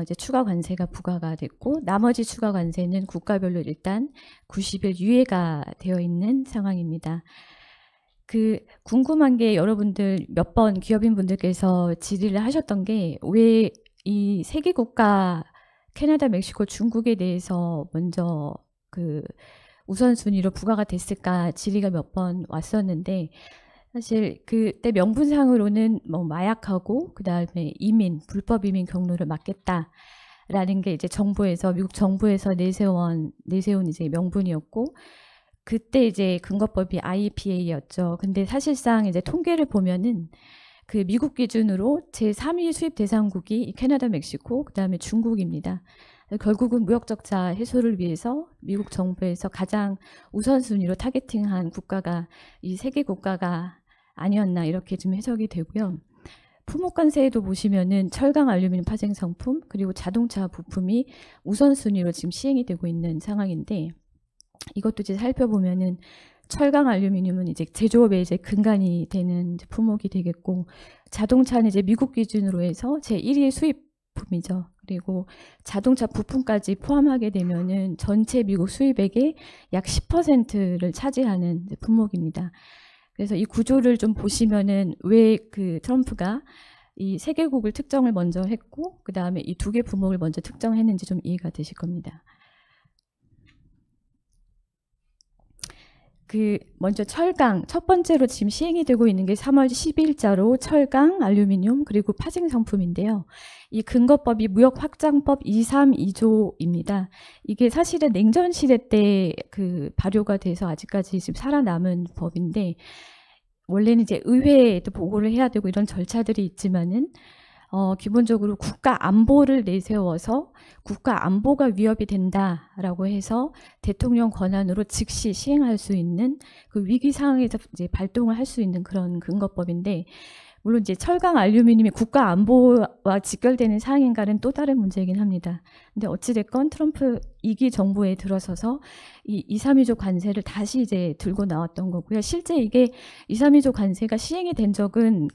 이제 추가 관세가 부과가 됐고 나머지 추가 관세는 국가별로 일단 90일 유예가 되어 있는 상황입니다. 궁금한 게 여러분들 몇 번 기업인분들께서 질의를 하셨던 게 왜 이 세 개 국가 캐나다, 멕시코, 중국에 대해서 먼저 우선순위로 부과가 됐을까 질의가 몇 번 왔었는데 사실 그때 명분상으로는 뭐 마약하고 그다음에 불법 이민 경로를 막겠다라는 게 이제 미국 정부에서 내세운 이제 명분이었고 그때 이제 근거법이 IEPA였죠. 근데 사실상 이제 통계를 보면은 미국 기준으로 제3위 수입 대상국이 캐나다, 멕시코, 그다음에 중국입니다. 결국은 무역 적자 해소를 위해서 미국 정부에서 가장 우선순위로 타겟팅한 국가가 이 세 개 국가가 아니었나 이렇게 좀 해석이 되고요. 품목관세에도 보시면은 철강, 알루미늄, 파생상품 그리고 자동차 부품이 우선순위로 지금 시행이 되고 있는 상황인데 이것도 이제 살펴보면은 철강 알루미늄은 이제 제조업의 이제 근간이 되는 이제 품목이 되겠고, 자동차는 이제 미국 기준으로 해서 제1위의 수입품이죠. 그리고 자동차 부품까지 포함하게 되면은 전체 미국 수입액의 약 10%를 차지하는 이제 품목입니다. 그래서 이 구조를 좀 보시면은 왜 그 트럼프가 이 세 개국을 특정을 먼저 했고, 그 다음에 이 두 개 품목을 먼저 특정했는지 좀 이해가 되실 겁니다. 먼저 철강, 첫 번째로 지금 시행이 되고 있는 게 3월 10일자로 철강, 알루미늄, 그리고 파생 상품인데요. 이 근거법이 무역확장법 232조입니다. 이게 사실은 냉전 시대 때 발효가 돼서 아직까지 지금 살아남은 법인데, 원래는 이제 의회에도 보고를 해야 되고 이런 절차들이 있지만은, 기본적으로 국가 안보를 내세워서 국가 안보가 위협이 된다라고 해서 대통령 권한으로 즉시 시행할 수 있는 그 위기 상황에서 이제 발동을 할 수 있는 그런 근거법인데, 물론 이제 철강 알루미늄이 국가 안보와 직결되는 사항인가는 또 다른 문제이긴 합니다. 근데 어찌됐건 트럼프 2기 정부에 들어서서 이 232조 관세를 다시 이제 들고 나왔던 거고요. 실제 이게 232조 관세가 시행이 된 적은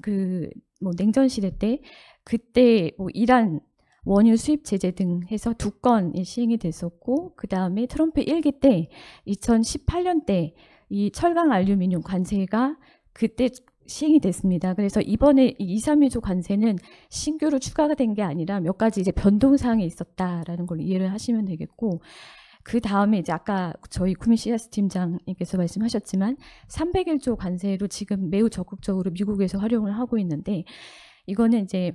냉전 시대 때 그때 이란 원유 수입 제재 등 해서 2건이 시행이 됐었고, 그 다음에 트럼프 1기 때 2018년 때 이 철강 알루미늄 관세가 그때 시행이 됐습니다. 그래서 이번에 232조 관세는 신규로 추가가 된 게 아니라 몇 가지 이제 변동사항이 있었다라는 걸 이해를 하시면 되겠고, 그 다음에 이제 아까 저희 구민 CS 팀장님께서 말씀하셨지만 301조 관세로 지금 매우 적극적으로 미국에서 활용을 하고 있는데, 이거는 이제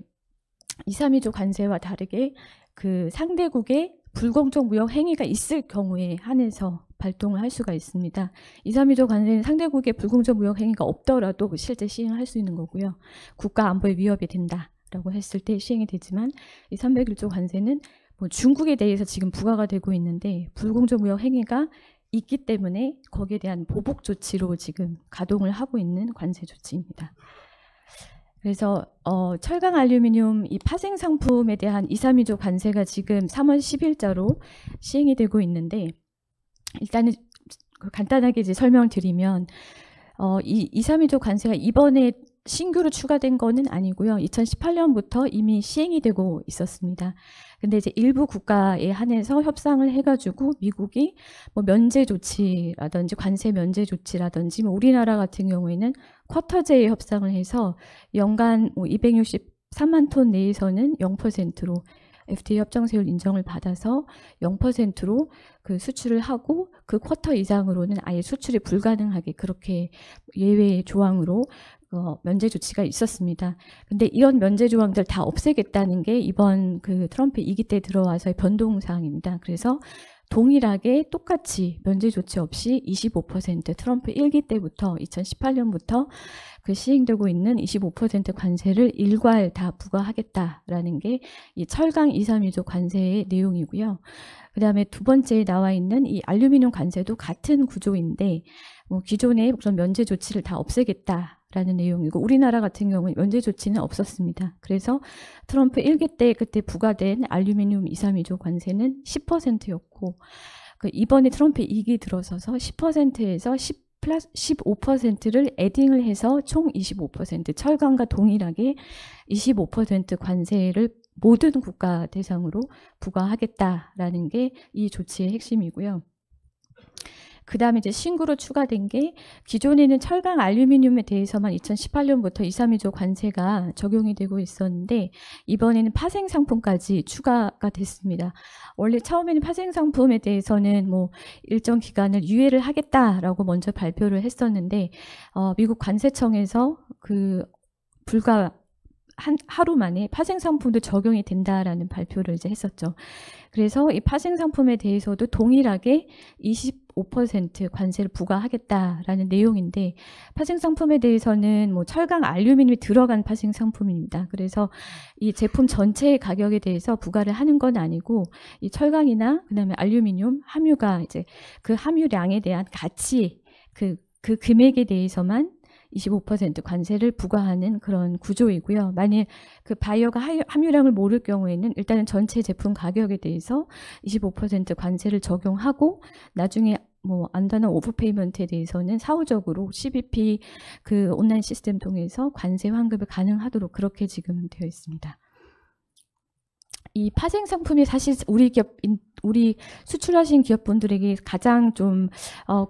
232조 관세와 다르게 그 상대국의 불공정 무역 행위가 있을 경우에 한해서 발동을 할 수가 있습니다. 232조 관세는 상대국의 불공정 무역 행위가 없더라도 실제 시행할 수 있는 거고요. 국가 안보에 위협이 된다라고 했을 때 시행이 되지만, 이 301조 관세는 중국에 대해서 지금 부과가 되고 있는데 불공정 무역 행위가 있기 때문에 거기에 대한 보복 조치로 지금 가동을 하고 있는 관세 조치입니다. 그래서 철강 알루미늄 이 파생 상품에 대한 232조 관세가 지금 3월 10일자로 시행이 되고 있는데, 일단은 간단하게 이제 설명드리면 이 232조 관세가 이번에 신규로 추가된 거는 아니고요. 2018년부터 이미 시행이 되고 있었습니다. 근데 이제 일부 국가에 한해서 협상을 해가지고 미국이 면제 조치라든지 관세 면제 조치라든지 우리나라 같은 경우에는 쿼터제의 협상을 해서 연간 263만 톤 내에서는 0%로 FTA 협정세율 인정을 받아서 0%로 그 수출을 하고, 그 쿼터 이상으로는 아예 수출이 불가능하게 그렇게 예외의 조항으로 면제 조치가 있었습니다. 근데 이런 면제 조항들 다 없애겠다는 게 이번 그 트럼프 2기 때 들어와서의 변동 사항입니다. 그래서 동일하게 똑같이 면제 조치 없이 25% 트럼프 1기 때부터 2018년부터 그 시행되고 있는 25% 관세를 일괄 다 부과하겠다라는 게 이 철강 232조 관세의 내용이고요. 그 다음에 두 번째에 나와 있는 이 알루미늄 관세도 같은 구조인데, 기존의 그런 면제 조치를 다 없애겠다라는 내용이고, 우리나라 같은 경우는 면제 조치는 없었습니다. 그래서 트럼프 1기 때 그때 부과된 알루미늄 232조 관세는 10%였고, 이번에 트럼프 2기 들어서서 10%에서 10 플러스 15%를 에딩을 해서 총 25%, 철강과 동일하게 25% 관세를 모든 국가 대상으로 부과하겠다라는 게 이 조치의 핵심이고요. 그 다음에 이제 신규로 추가된 게, 기존에는 철강 알루미늄에 대해서만 2018년부터 232조 관세가 적용이 되고 있었는데, 이번에는 파생 상품까지 추가가 됐습니다. 원래 처음에는 파생 상품에 대해서는 일정 기간을 유예를 하겠다라고 먼저 발표를 했었는데, 미국 관세청에서 불과 하루 만에 파생 상품도 적용이 된다라는 발표를 이제 했었죠. 그래서 이 파생 상품에 대해서도 동일하게 25% 관세를 부과하겠다라는 내용인데, 파생 상품에 대해서는 철강 알루미늄이 들어간 파생 상품입니다. 그래서 이 제품 전체의 가격에 대해서 부과를 하는 건 아니고, 이 철강이나 그다음에 알루미늄 함유가 이제 그 함유량에 대한 가치, 그 금액에 대해서만 25% 관세를 부과하는 그런 구조이고요. 만일 그 바이어가 함유량을 모를 경우에는 일단은 전체 제품 가격에 대해서 25% 관세를 적용하고, 나중에 뭐 안전한 오버페이먼트에 대해서는 사후적으로 CBP 그 온라인 시스템 통해서 관세 환급을 가능하도록 그렇게 지금 되어 있습니다. 이 파생 상품이 사실 우리 수출하신 기업분들에게 가장 좀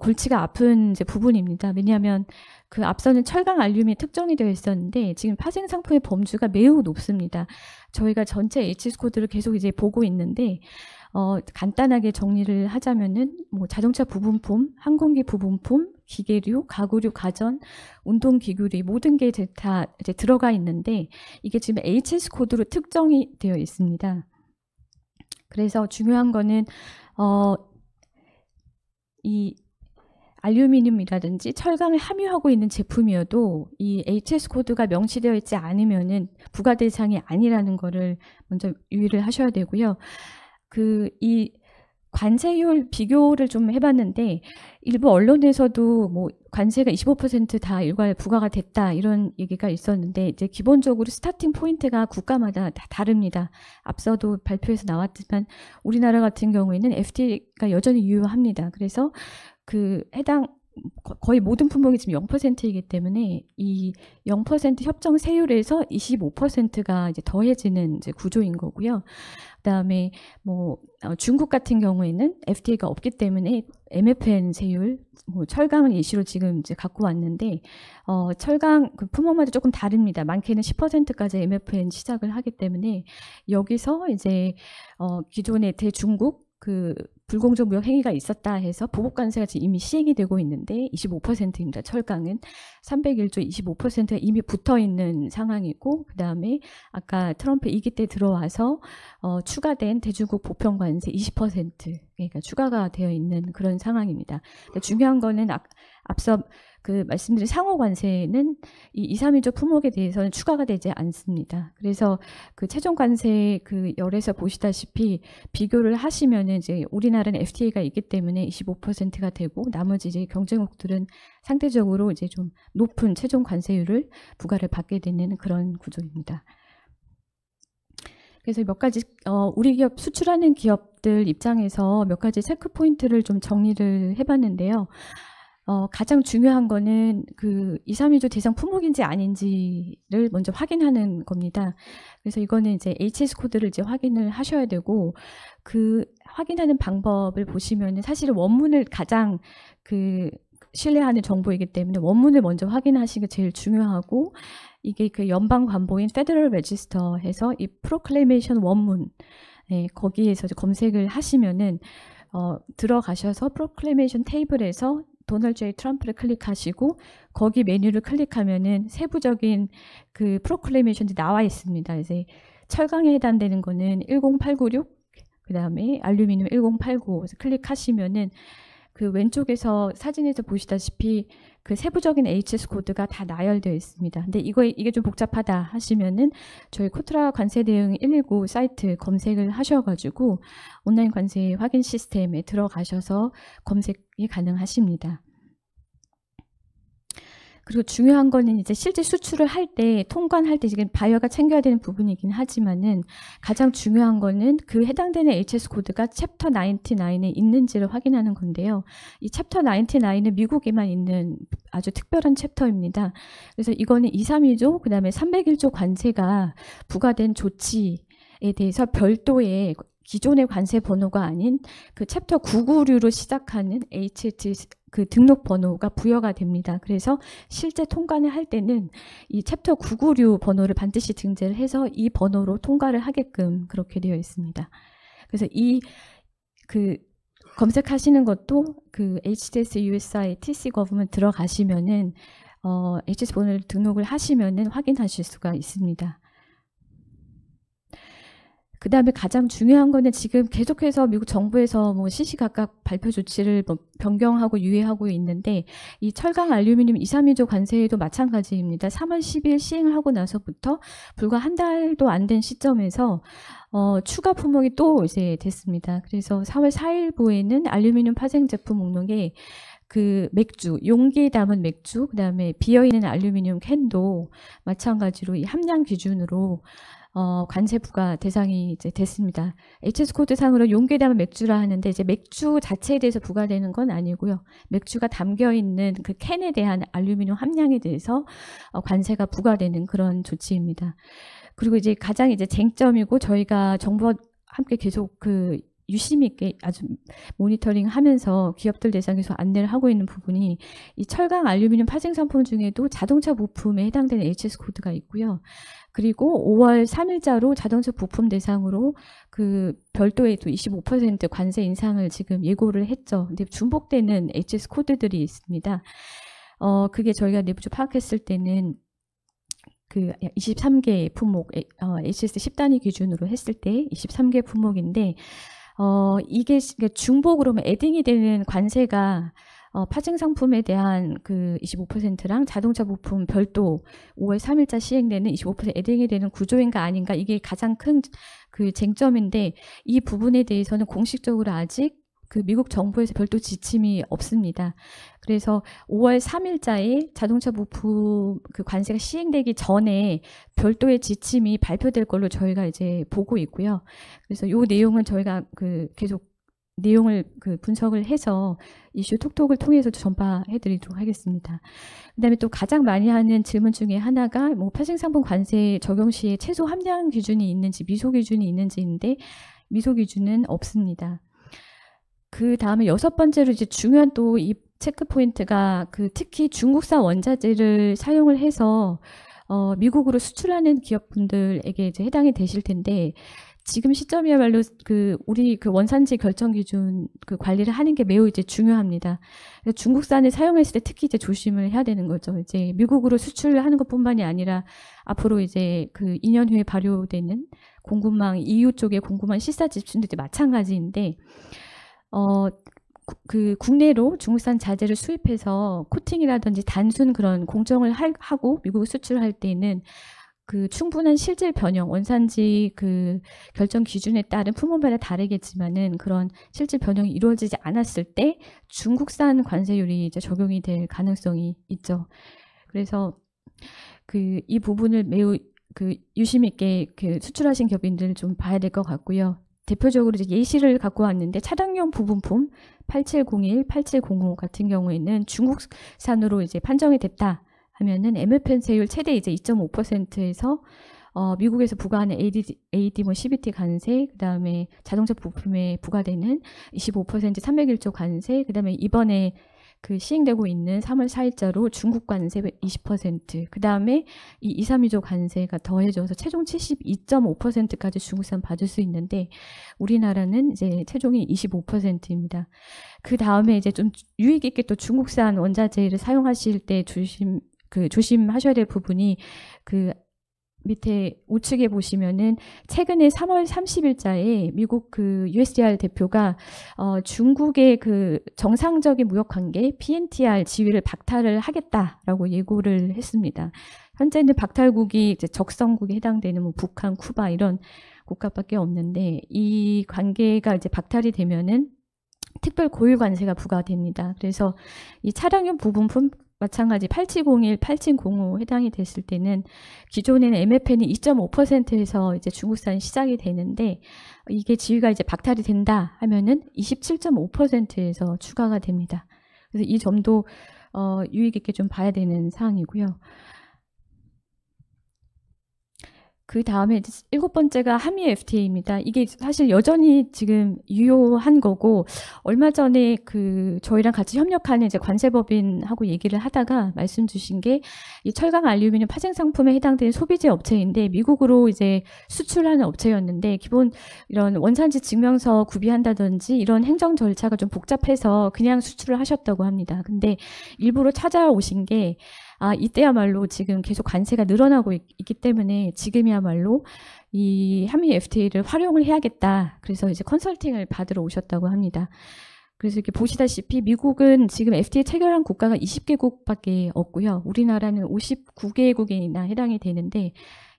골치가 아픈 이제 부분입니다. 왜냐하면 그 앞서는 철강 알륨이 특정이 되어 있었는데 지금 파생 상품의 범주가 매우 높습니다. 저희가 전체 HS 코드를 계속 이제 보고 있는데 간단하게 정리를 하자면은 뭐 자동차 부품품, 항공기 부품품, 기계류, 가구류, 가전, 운동기구류 모든 게 다 이제 들어가 있는데 이게 지금 HS 코드로 특정이 되어 있습니다. 그래서 중요한 거는 이 알루미늄이라든지 철강을 함유하고 있는 제품이어도 이 HS 코드가 명시되어 있지 않으면은 부과 대상이 아니라는 거를 먼저 유의를 하셔야 되고요. 이 관세율 비교를 좀 해봤는데 일부 언론에서도 뭐 관세가 25% 다 일괄 부과가 됐다 이런 얘기가 있었는데 이제 기본적으로 스타팅 포인트가 국가마다 다 다릅니다. 앞서도 발표에서 나왔지만 우리나라 같은 경우에는 FTA가 여전히 유효합니다. 그래서 그 해당 거의 모든 품목이 지금 0%이기 때문에 이 0% 협정 세율에서 25%가 이제 더해지는 이제 구조인 거고요. 그다음에 뭐 중국 같은 경우에는 FTA가 없기 때문에 MFN 세율, 뭐 철강을 예시로 지금 이제 갖고 왔는데 철강 그 품목마다 조금 다릅니다. 많게는 10%까지 MFN 시작을 하기 때문에 여기서 이제 기존의 대중국 그 불공정 무역 행위가 있었다 해서 보복 관세가 지금 이미 시행이 되고 있는데 25%입니다. 철강은 301조 25%가 이미 붙어 있는 상황이고 그다음에 아까 트럼프 2기 때 들어와서 추가된 대중국 보편 관세 20% 그러니까 추가가 되어 있는 그런 상황입니다. 그러니까 중요한 거는 앞서 그 말씀드린 상호 관세는 이 232조 품목에 대해서는 추가가 되지 않습니다. 그래서 그 최종 관세 그 열에서 보시다시피 비교를 하시면은 이제 우리나라는 FTA가 있기 때문에 25%가 되고 나머지 이제 경쟁국들은 상대적으로 이제 좀 높은 최종 관세율을 부과를 받게 되는 그런 구조입니다. 그래서 몇 가지 우리 기업 수출하는 기업들 입장에서 몇 가지 체크 포인트를 좀 정리를 해봤는데요. 가장 중요한 거는 그 232조 대상 품목인지 아닌지를 먼저 확인하는 겁니다. 그래서 이거는 이제 HS 코드를 이제 확인을 하셔야 되고 그 확인하는 방법을 보시면은 사실은 원문을 가장 그 신뢰하는 정보이기 때문에 원문을 먼저 확인하시는 게 제일 중요하고 이게 그 연방 관보인 페더럴 레지스터에서 이 프로클레이메이션 원문 거기에서 검색을 하시면은 들어가셔서 프로클레이메이션 테이블에서 도널드 J 트럼프를 클릭하시고 거기 메뉴를 클릭하면은 세부적인 그 프로클레이메이션이 나와 있습니다. 이제 철강에 해당되는 거는 10896, 그다음에 알루미늄 1089. 그래서 클릭하시면은 그 왼쪽에서 사진에서 보시다시피 그 세부적인 HS 코드가 다 나열되어 있습니다. 근데 이게 좀 복잡하다 하시면은 저희 코트라 관세 대응 119 사이트 검색을 하셔가지고 온라인 관세 확인 시스템에 들어가셔서 검색이 가능하십니다. 그리고 중요한 거는 이제 실제 수출을 할 때, 통관할 때 지금 바이어가 챙겨야 되는 부분이긴 하지만은 가장 중요한 거는 그 해당되는 HS 코드가 챕터 99에 있는지를 확인하는 건데요. 이 챕터 99은 미국에만 있는 아주 특별한 챕터입니다. 그래서 이거는 232조, 그 다음에 301조 관세가 부과된 조치에 대해서 별도의 기존의 관세 번호가 아닌 그 챕터 996로 시작하는 HT 그 등록 번호가 부여가 됩니다. 그래서 실제 통관을 할 때는 이 챕터 996 번호를 반드시 등재를 해서 이 번호로 통과를 하게끔 그렇게 되어 있습니다. 그래서 그 검색하시는 것도 그 HTS USI TC 거브먼 들어가시면은 HTS 번호를 등록을 하시면은 확인하실 수가 있습니다. 그 다음에 가장 중요한 거는 지금 계속해서 미국 정부에서 뭐 시시각각 발표 조치를 뭐 변경하고 유예하고 있는데 이 철강 알루미늄 232조 관세에도 마찬가지입니다. 3월 10일 시행을 하고 나서부터 불과 한 달도 안 된 시점에서 추가 품목이 또 이제 됐습니다. 그래서 4월 4일부에는 알루미늄 파생 제품 목록에 그 맥주, 용기에 담은 맥주, 그 다음에 비어있는 알루미늄 캔도 마찬가지로 이 함량 기준으로 관세 부과 대상이 이제 됐습니다. HS 코드 상으로 용괴담을 맥주라 하는데 이제 맥주 자체에 대해서 부과되는 건 아니고요. 맥주가 담겨 있는 그 캔에 대한 알루미늄 함량에 대해서 관세가 부과되는 그런 조치입니다. 그리고 이제 가장 이제 쟁점이고 저희가 정부와 함께 계속 그 유심히 있게 아주 모니터링하면서 기업들 대상에서 안내를 하고 있는 부분이 이 철강 알루미늄 파생 상품 중에도 자동차 부품에 해당되는 HS 코드가 있고요. 그리고 5월 3일자로 자동차 부품 대상으로 그 별도의 또 25% 관세 인상을 지금 예고를 했죠. 근데 중복되는 HS 코드들이 있습니다. 그게 저희가 내부적으로 파악했을 때는 그 23개 품목, HS 10단위 기준으로 했을 때 23개 품목인데, 이게 중복으로 애딩이 되는 관세가 파생 상품에 대한 그 25%랑 자동차 부품 별도 5월 3일자 시행되는 25% 애딩이 되는 구조인가 아닌가, 이게 가장 큰 그 쟁점인데, 이 부분에 대해서는 공식적으로 아직 그 미국 정부에서 별도 지침이 없습니다. 그래서 5월 3일자에 자동차 부품 그 관세가 시행되기 전에 별도의 지침이 발표될 걸로 저희가 이제 보고 있고요. 그래서 이 내용은 저희가 그 계속 내용을 그 분석을 해서 이슈 톡톡을 통해서 전파해드리도록 하겠습니다. 그다음에 또 가장 많이 하는 질문 중에 하나가 뭐 파생상품 관세 적용 시에 최소 함량 기준이 있는지 미소 기준이 있는지인데 미소 기준은 없습니다. 그 다음에 6번째로 이제 중요한 또 이 체크 포인트가 그 특히 중국산 원자재를 사용을 해서 미국으로 수출하는 기업분들에게 이제 해당이 되실 텐데, 지금 시점이야말로 그 우리 그 원산지 결정 기준 그 관리를 하는 게 매우 이제 중요합니다. 그래서 중국산을 사용했을 때 특히 이제 조심을 해야 되는 거죠. 이제 미국으로 수출을 하는 것뿐만이 아니라 앞으로 이제 그 2년 후에 발효되는 공급망 EU 쪽의 공급망 실사 집중도 이제 마찬가지인데, 그 국내로 중국산 자재를 수입해서 코팅이라든지 단순 그런 공정을 하고 미국 수출할 때는 그 충분한 실질 변형, 원산지 그 결정 기준에 따른 품목마다 다르겠지만은 그런 실질 변형이 이루어지지 않았을 때 중국산 관세율이 이제 적용이 될 가능성이 있죠. 그래서 그 이 부분을 매우 그 유심 있게 그 수출하신 기업인들 좀 봐야 될 것 같고요. 대표적으로 이제 예시를 갖고 왔는데 차량용 부분품 8701, 8700 같은 경우에는 중국산으로 이제 판정이 됐다 하면은 MFN세율 최대 이제 2.5%에서 미국에서 부과하는 AD 뭐 CBT 관세, 그다음에 자동차 부품에 부과되는 25% 301조 관세, 그다음에 이번에 그 시행되고 있는 3월 4일자로 중국 관세 20%, 그다음에 이 232조 관세가 더해져서 최종 72.5%까지 중국산 받을 수 있는데 우리나라는 이제 최종이 25%입니다. 그 다음에 이제 좀 유익 있게 또 중국산 원자재를 사용하실 때 조심하셔야 될 부분이 그 밑에 우측에 보시면은 최근에 3월 30일자에 미국 그 USTR 대표가 중국의 그 정상적인 무역 관계 PNTR 지위를 박탈을 하겠다라고 예고를 했습니다. 현재는 박탈국이 이제 적성국에 해당되는 뭐 북한, 쿠바 이런 국가밖에 없는데 이 관계가 이제 박탈이 되면은 특별 고유 관세가 부과됩니다. 그래서 이 차량용 부분품 마찬가지 8701, 8705 해당이 됐을 때는 기존에는 MFN이 2.5%에서 이제 중국산이 시작이 되는데 이게 지위가 이제 박탈이 된다 하면은 27.5%에서 추가가 됩니다. 그래서 이 점도 유익 있게 좀 봐야 되는 사항이고요. 그 다음에 7번째가 한미 FTA입니다. 이게 사실 여전히 지금 유효한 거고, 얼마 전에 그 저희랑 같이 협력하는 이제 관세법인하고 얘기를 하다가 말씀 주신 게 이 철강 알루미늄 파생 상품에 해당되는 소비재 업체인데 미국으로 이제 수출하는 업체였는데 기본 이런 원산지 증명서 구비한다든지 이런 행정 절차가 좀 복잡해서 그냥 수출을 하셨다고 합니다. 근데 일부러 찾아오신 게 이때야말로 지금 계속 관세가 늘어나고 있기 때문에 지금이야말로 이 한미 FTA를 활용을 해야겠다. 그래서 이제 컨설팅을 받으러 오셨다고 합니다. 그래서 이렇게 보시다시피 미국은 지금 FTA 체결한 국가가 20개국밖에 없고요. 우리나라는 59개국이나 해당이 되는데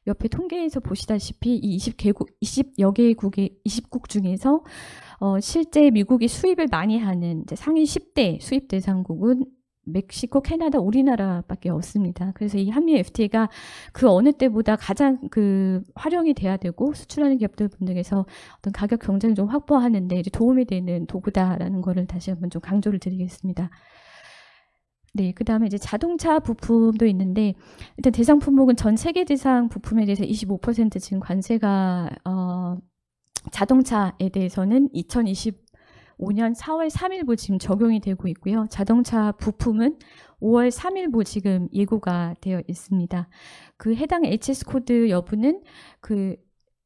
옆에 통계에서 보시다시피 이 20여 개국의 20국 중에서 실제 미국이 수입을 많이 하는 이제 상위 10대 수입 대상국은 멕시코, 캐나다, 우리나라밖에 없습니다. 그래서 이 한미 FTA가 그 어느 때보다 가장 그 활용이 돼야 되고 수출하는 기업들 분들께서 어떤 가격 경쟁을 좀 확보하는데 이제 도움이 되는 도구다라는 거를 다시 한번 좀 강조를 드리겠습니다. 네, 그 다음에 이제 자동차 부품도 있는데, 일단 대상 품목은 전 세계 대상 부품에 대해서 25% 지금 관세가, 자동차에 대해서는 2025년 4월 3일부 지금 적용이 되고 있고요. 자동차 부품은 5월 3일부 지금 예고가 되어 있습니다. 그 해당 HS 코드 여부는 그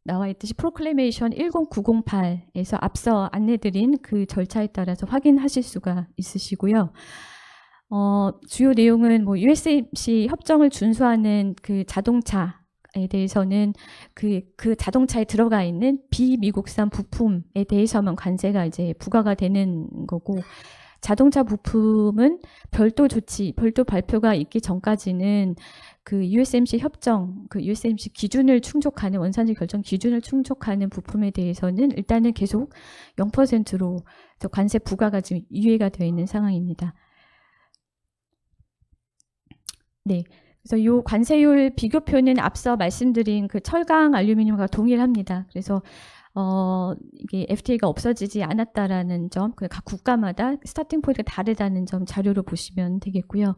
나와 있듯이 프로클레이션 10908에서 앞서 안내드린 그 절차에 따라서 확인하실 수가 있으시고요. 주요 내용은 뭐 USMC 협정을 준수하는 그 자동차에 대해서는 그 자동차에 들어가 있는 비미국산 부품에 대해서만 관세가 이제 부과가 되는 거고, 자동차 부품은 별도 조치, 별도 발표가 있기 전까지는 그 USMC 협정, 그 USMC 기준을 충족하는, 원산지 결정 기준을 충족하는 부품에 대해서는 일단은 계속 0%로 관세 부과가 지금 유예가 되어 있는 상황입니다. 네. 그래서 이 관세율 비교표는 앞서 말씀드린 그 철강 알루미늄과 동일합니다. 그래서 이게 FTA가 없어지지 않았다라는 점, 각 국가마다 스타팅 포인트가 다르다는 점 자료로 보시면 되겠고요.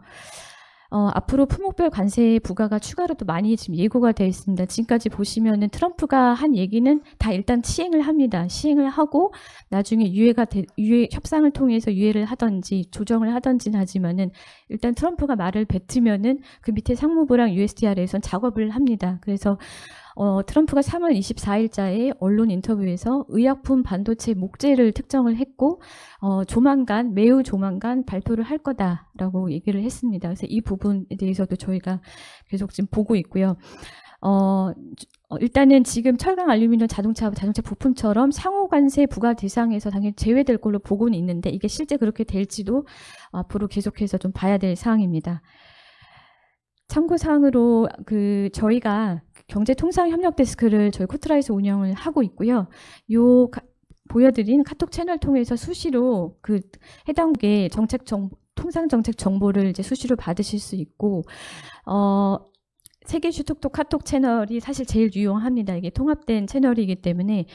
앞으로 품목별 관세 부과가 추가로 또 많이 지금 예고가 되어 있습니다. 지금까지 보시면은 트럼프가 한 얘기는 다 일단 시행을 합니다. 시행을 하고 나중에 유예 협상을 통해서 유예를 하든지 조정을 하든지 하지만은 일단 트럼프가 말을 뱉으면은 그 밑에 상무부랑 USTR에선 작업을 합니다. 그래서 트럼프가 3월 24일자에 언론 인터뷰에서 의약품 반도체 목재를 특정을 했고 조만간, 매우 조만간 발표를 할 거다라고 얘기를 했습니다. 그래서 이 부분에 대해서도 저희가 계속 지금 보고 있고요. 일단은 지금 철강 알루미늄 자동차 부품처럼 상호 관세 부과 대상에서 당연히 제외될 걸로 보고는 있는데 이게 실제 그렇게 될지도 앞으로 계속해서 좀 봐야 될 사항입니다. 참고사항으로 저희가 경제통상협력 데스크를 저희 코트라에서 운영을 하고 있고요. 보여드린 카톡 채널 통해서 수시로 그 해당 국의 통상 정책 정보를 이제 수시로 받으실 수 있고, 세계슈 톡톡 카톡 채널이 사실 제일 유용합니다. 이게 통합된 채널이기 때문에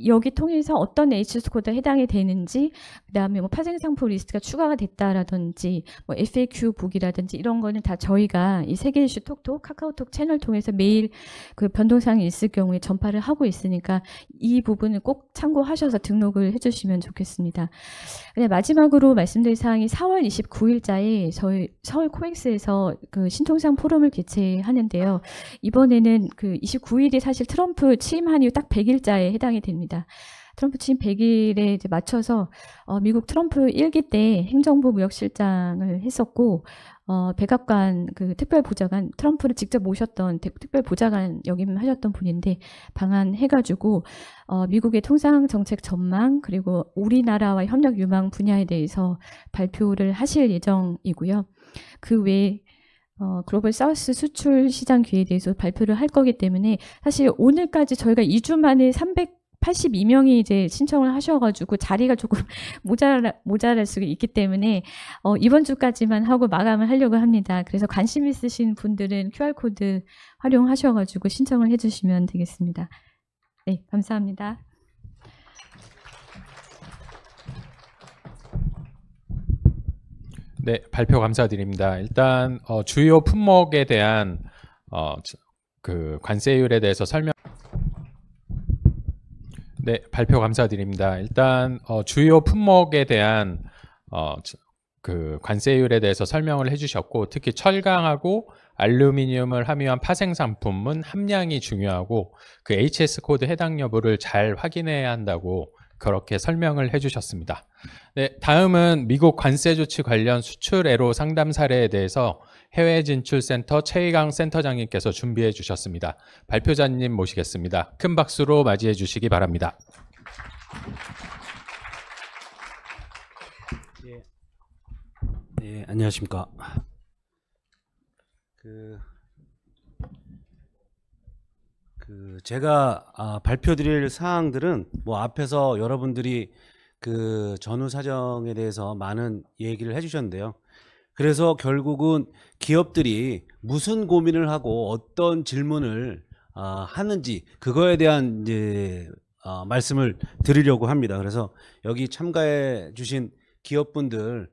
여기 통해서 어떤 HS 코드에 해당이 되는지, 그다음에 뭐 파생 상품 리스트가 추가가 됐다라든지, 뭐 FAQ 보기라든지 이런 거는 다 저희가 이 세계 이슈 톡톡 카카오톡 채널 통해서 매일 그 변동사항이 있을 경우에 전파를 하고 있으니까 이 부분은 꼭 참고하셔서 등록을 해주시면 좋겠습니다. 마지막으로 말씀드릴 사항이 4월 29일자에 저희 서울 코엑스에서 그 신통상 포럼을 개최하는데요. 이번에는 그 29일이 사실 트럼프 취임한 이후 딱 100일자에 해당이 됩니다. 트럼프 취임 100일에 이제 맞춰서 미국 트럼프 1기 때 행정부 무역실장을 했었고, 백악관 그 특별보좌관, 트럼프를 직접 모셨던 특별보좌관 역임하셨던 분인데 방한해가지고 미국의 통상정책 전망 그리고 우리나라와 협력 유망 분야에 대해서 발표를 하실 예정이고요. 그 외에 글로벌 사우스 수출 시장 기회에 대해서 발표를 할 거기 때문에 사실 오늘까지 저희가 2주 만에 382명이 이제 신청을 하셔가지고 자리가 조금 모자랄 수가 있기 때문에 이번 주까지만 하고 마감을 하려고 합니다. 그래서 관심 있으신 분들은 QR코드 활용하셔가지고 신청을 해주시면 되겠습니다. 네, 감사합니다. 네, 발표 감사드립니다. 일단 주요 품목에 대한 그 관세율에 대해서 설명. 네, 발표 감사드립니다. 일단 주요 품목에 대한 그 관세율에 대해서 설명을 해주셨고, 특히 철강하고 알루미늄을 함유한 파생 상품은 함량이 중요하고 그 HS 코드 해당 여부를 잘 확인해야 한다고 그렇게 설명을 해주셨습니다. 네, 다음은 미국 관세 조치 관련 수출 애로 상담 사례에 대해서 해외 진출 센터 최희강 센터장님께서 준비해 주셨습니다. 발표자님 모시겠습니다. 큰 박수로 맞이해 주시기 바랍니다. 네, 안녕하십니까. 제가 발표드릴 사항들은 뭐 앞에서 여러분들이 그 전후 사정에 대해서 많은 얘기를 해주셨는데요. 그래서 결국은 기업들이 무슨 고민을 하고 어떤 질문을 하는지 그거에 대한 이제 말씀을 드리려고 합니다. 그래서 여기 참가해 주신 기업분들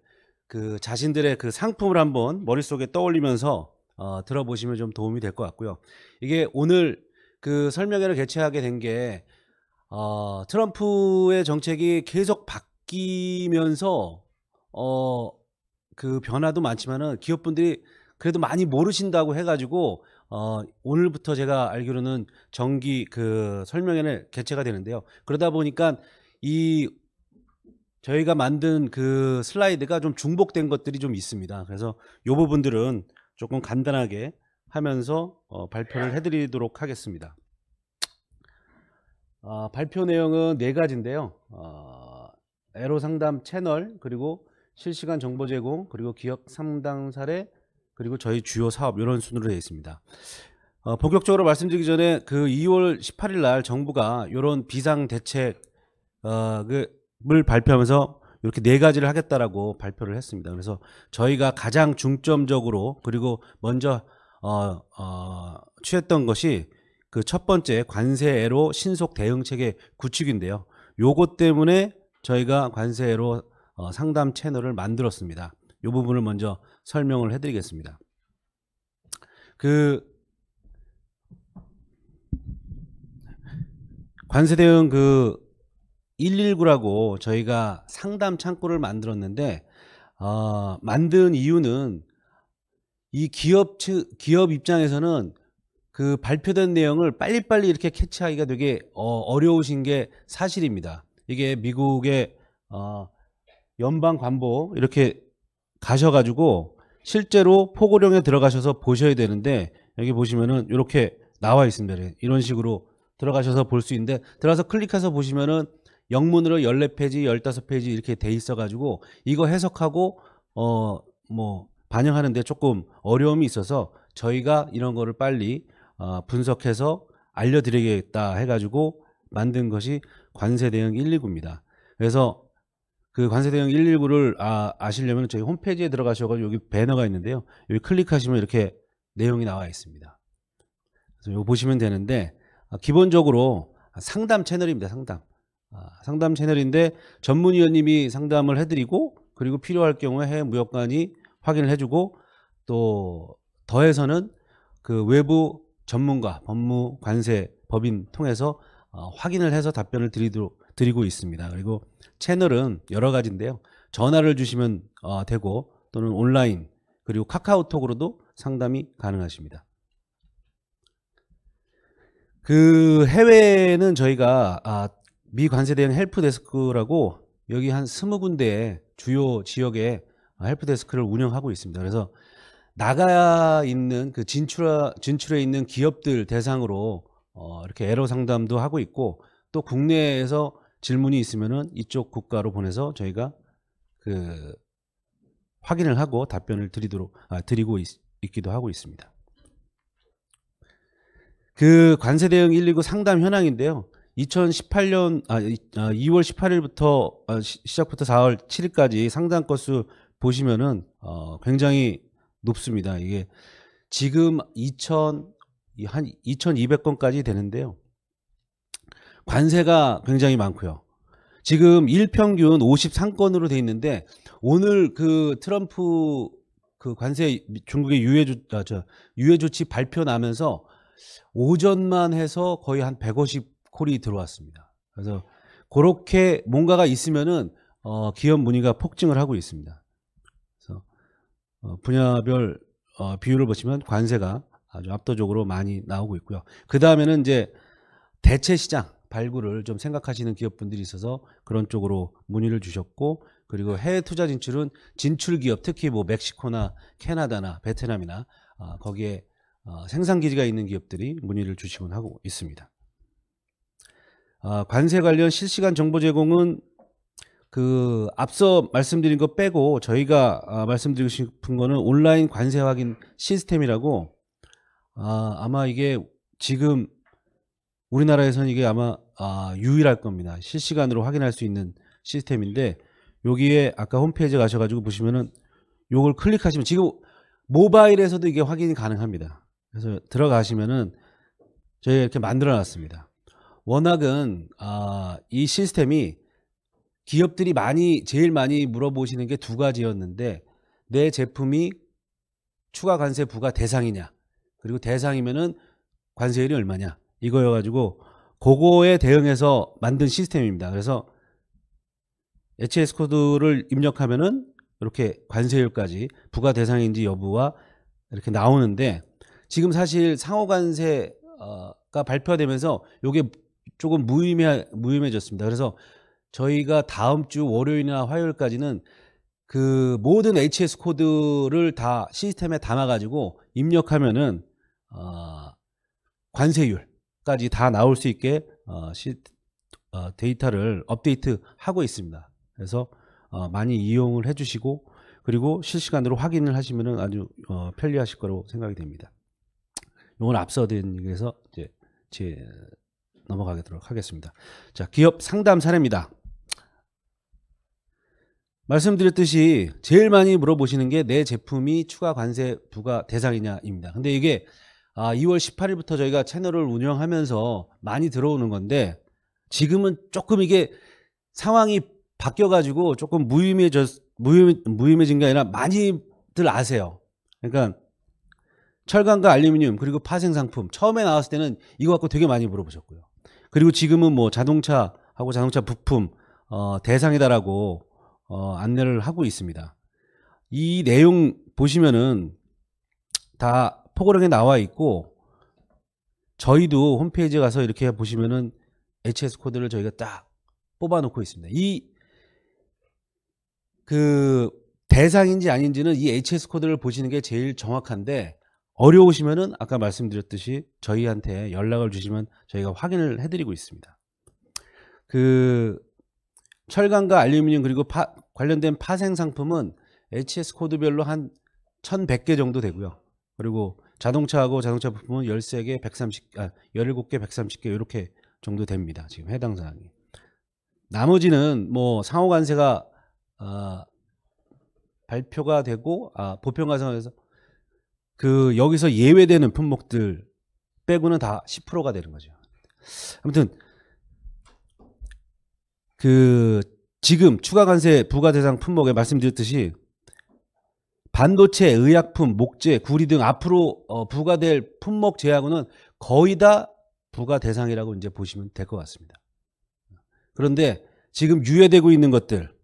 그 자신들의 그 상품을 한번 머릿속에 떠올리면서 들어보시면 좀 도움이 될 것 같고요. 이게 오늘 그 설명회를 개최하게 된 게 트럼프의 정책이 계속 바뀌면서 그 변화도 많지만은 기업분들이 그래도 많이 모르신다고 해가지고 오늘부터 제가 알기로는 정기 그 설명회는 개최가 되는데요. 그러다 보니까 이 저희가 만든 그 슬라이드가 좀 중복된 것들이 좀 있습니다. 그래서 이 부분들은 조금 간단하게 하면서 발표를 해드리도록 하겠습니다. 발표 내용은 4가지인데요. 에로 상담 채널, 그리고 실시간 정보 제공, 그리고 기업 상담 사례, 그리고 저희 주요 사업 이런 순으로 되어 있습니다. 본격적으로 말씀드리기 전에 그 2월 18일 날 정부가 이런 비상 대책을 발표하면서 이렇게 4가지를 하겠다라고 발표를 했습니다. 그래서 저희가 가장 중점적으로 그리고 먼저 취했던 것이 그 첫 번째 관세애로 신속 대응 체계 구축인데요. 요것 때문에 저희가 관세애로 상담 채널을 만들었습니다. 이 부분을 먼저 설명을 해드리겠습니다. 그 관세 대응 그 119라고 저희가 상담 창구를 만들었는데 만든 이유는 이 기업 입장에서는 그 발표된 내용을 빨리빨리 이렇게 캐치하기가 되게 어려우신 게 사실입니다. 이게 미국의 연방 관보 이렇게 가셔가지고 실제로 포고령에 들어가셔서 보셔야 되는데 여기 보시면은 이렇게 나와 있습니다. 이런 식으로 들어가셔서 볼 수 있는데 들어가서 클릭해서 보시면은 영문으로 14페이지, 15페이지 이렇게 돼 있어가지고 이거 해석하고 뭐 반영하는데 조금 어려움이 있어서 저희가 이런 거를 빨리 분석해서 알려드리겠다 해가지고 만든 것이 관세대응 119입니다. 그래서 그 관세대응 119를 아시려면 저희 홈페이지에 들어가셔가지고 여기 배너가 있는데요. 여기 클릭하시면 이렇게 내용이 나와 있습니다. 그래서 이거 보시면 되는데 기본적으로 상담 채널입니다. 상담 채널인데 전문위원님이 상담을 해드리고 그리고 필요할 경우에 해외무역관이 확인을 해주고 또 더해서는 그 외부 전문가, 법무, 관세, 법인 통해서 확인을 해서 답변을 드리고 있습니다. 그리고 채널은 여러 가지인데요. 전화를 주시면 되고 또는 온라인 그리고 카카오톡으로도 상담이 가능하십니다. 그 해외는 저희가 미관세 대응 헬프데스크라고 여기 한 20군데의 주요 지역에 헬프데스크를 운영하고 있습니다. 그래서 나가 있는 그 진출해 있는 기업들 대상으로 이렇게 에러 상담도 하고 있고 또 국내에서 질문이 있으면은 이쪽 국가로 보내서 저희가 그 확인을 하고 답변을 드리고 있기도 하고 있습니다. 그 관세 대응 119 상담 현황인데요. 2018년 2월 18일부터 시작부터 4월 7일까지 상담 건수 보시면은 굉장히 높습니다. 이게 지금 한 2,200건까지 되는데요. 관세가 굉장히 많고요. 지금 일평균 53건으로 돼 있는데 오늘 그 트럼프 그 관세 중국의 유예 조치 발표 나면서 오전만 해서 거의 한 150콜이 들어왔습니다. 그래서 그렇게 뭔가가 있으면은 기업 문의가 폭증을 하고 있습니다. 그래서 분야별 비율을 보시면 관세가 아주 압도적으로 많이 나오고 있고요. 그 다음에는 이제 대체 시장 발굴을 좀 생각하시는 기업분들이 있어서 그런 쪽으로 문의를 주셨고 그리고 해외 투자 진출은 진출 기업 특히 뭐 멕시코나 캐나다나 베트남이나 거기에 생산 기지가 있는 기업들이 문의를 주시곤 하고 있습니다. 관세 관련 실시간 정보 제공은 그 앞서 말씀드린 거 빼고 저희가 말씀드리고 싶은 거는 온라인 관세 확인 시스템이라고 아마 이게 지금 우리나라에서는 이게 아마 유일할 겁니다. 실시간으로 확인할 수 있는 시스템인데 여기에 아까 홈페이지에 가셔가지고 보시면은 요걸 클릭하시면 지금 모바일에서도 이게 확인이 가능합니다. 그래서 들어가시면은 저희가 이렇게 만들어 놨습니다. 워낙은 이 시스템이 기업들이 제일 많이 물어보시는 게 두 가지였는데, 내 제품이 추가 관세 부과 대상이냐, 그리고 대상이면은 관세율이 얼마냐, 이거여가지고 그거에 대응해서 만든 시스템입니다. 그래서 HS 코드를 입력하면은 이렇게 관세율까지 부과 대상인지 여부가 이렇게 나오는데, 지금 사실 상호관세가 발표되면서 이게 조금 무의미해졌습니다. 그래서 저희가 다음 주 월요일이나 화요일까지는 그 모든 HS 코드를 다 시스템에 담아가지고 입력하면은 관세율까지 다 나올 수 있게 데이터를 업데이트하고 있습니다. 그래서 많이 이용을 해주시고, 그리고 실시간으로 확인을 하시면은 아주 편리하실 거로 생각이 됩니다. 이건 앞서 드린 얘기에서 이제 넘어가도록 하겠습니다. 자, 기업 상담 사례입니다. 말씀드렸듯이 제일 많이 물어보시는 게 내 제품이 추가 관세 부과 대상이냐입니다. 근데 이게 2월 18일부터 저희가 채널을 운영하면서 많이 들어오는 건데, 지금은 조금 이게 상황이 바뀌어가지고 조금 무의미해진 게 아니라 많이들 아세요. 그러니까 철강과 알루미늄 그리고 파생상품 처음에 나왔을 때는 이거 갖고 되게 많이 물어보셨고요. 그리고 지금은 뭐 자동차하고 자동차 부품 대상이다라고 안내를 하고 있습니다. 이 내용 보시면은 다 포괄형에 나와 있고, 저희도 홈페이지에 가서 이렇게 보시면은 HS 코드를 저희가 딱 뽑아 놓고 있습니다. 그 대상인지 아닌지는 이 HS 코드를 보시는 게 제일 정확한데, 어려우시면은 아까 말씀드렸듯이 저희한테 연락을 주시면 저희가 확인을 해드리고 있습니다. 그 철강과 알루미늄 그리고 관련된 파생 상품은 HS 코드별로 한 1100개 정도 되고요. 그리고 자동차하고 자동차 부품은 17개 130개 이렇게 정도 됩니다. 지금 해당 사항이. 나머지는 뭐 상호관세가 발표가 되고 보편과세에서 그 여기서 예외되는 품목들 빼고는 다 10%가 되는 거죠. 아무튼 그 지금 추가관세 부과대상 품목에 말씀드렸듯이 반도체, 의약품, 목재, 구리 등 앞으로 부과될 품목 제약은 거의 다 부과 대상이라고 이제 보시면 될 것 같습니다. 그런데 지금 유예되고 있는 것들,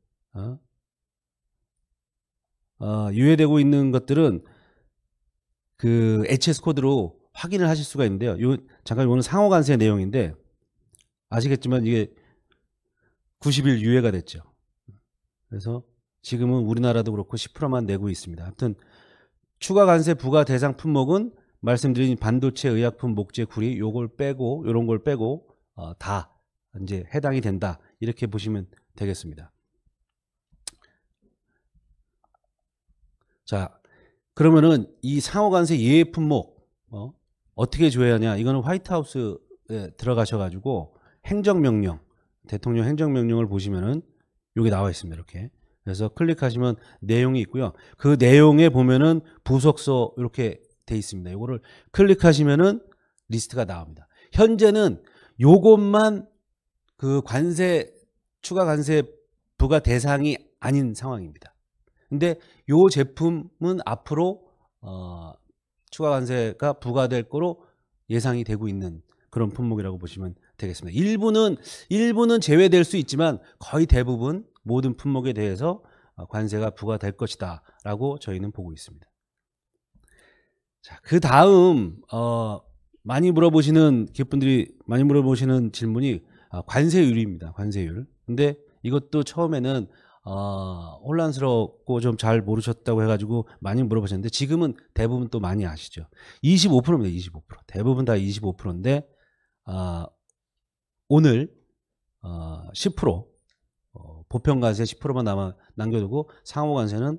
유예되고 있는 것들은 그 HS 코드로 확인을 하실 수가 있는데요. 잠깐 이거는 상호관세 내용인데 아시겠지만 이게 90일 유예가 됐죠. 그래서 지금은 우리나라도 그렇고 10%만 내고 있습니다. 하여튼 추가관세 부과 대상 품목은 말씀드린 반도체, 의약품, 목재, 구리 요걸 빼고 요런 걸 빼고 다 이제 해당이 된다. 이렇게 보시면 되겠습니다. 자, 그러면은 이 상호관세 예외 품목 어떻게 조회하냐? 이거는 화이트하우스에 들어가셔가지고 행정명령, 대통령 행정명령을 보시면은 여기 나와 있습니다. 이렇게. 그래서 클릭하시면 내용이 있고요. 그 내용에 보면은 부속서 이렇게 돼 있습니다. 이거를 클릭하시면은 리스트가 나옵니다. 현재는 요것만 그 추가 관세 부과 대상이 아닌 상황입니다. 근데 요 제품은 앞으로 추가 관세가 부과될 거로 예상이 되고 있는 그런 품목이라고 보시면 되겠습니다. 일부는 제외될 수 있지만 거의 대부분 모든 품목에 대해서 관세가 부과될 것이다 라고 저희는 보고 있습니다. 자, 그 다음 많이 물어보시는 기업분들이 많이 물어보시는 질문이 관세율입니다. 관세율. 근데 이것도 처음에는 혼란스럽고 좀 잘 모르셨다고 해가지고 많이 물어보셨는데 지금은 대부분 또 많이 아시죠. 25%입니다. 25%. 대부분 다 25%인데 오늘 10% 보편관세 10%만 남겨두고 상호관세는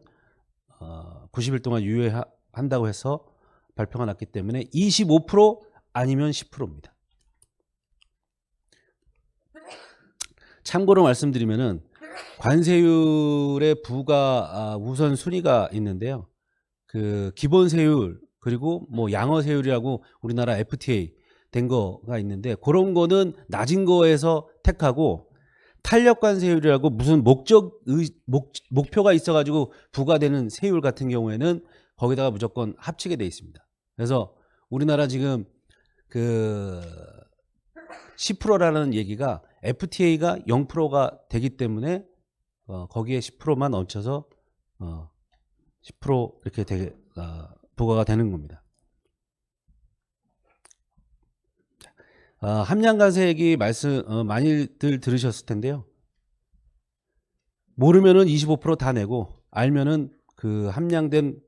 90일 동안 유예한다고 해서 발표가 났기 때문에 25% 아니면 10%입니다. 참고로 말씀드리면은 관세율의 부과 우선 순위가 있는데요. 그 기본 세율 그리고 뭐 양어 세율이라고 우리나라 FTA 된 거가 있는데 그런 거는 낮은 거에서 택하고 탄력 관세율이라고 무슨 목표가 있어가지고 부과되는 세율 같은 경우에는 거기다가 무조건 합치게 돼 있습니다. 그래서 우리나라 지금 그 10%라는 얘기가 FTA가 0%가 되기 때문에 거기에 10%만 얹혀서 10% 이렇게 부과가 되는 겁니다. 함량관세 얘기 많이들 들으셨을 텐데요. 모르면은 25% 다 내고 알면은 그 함량된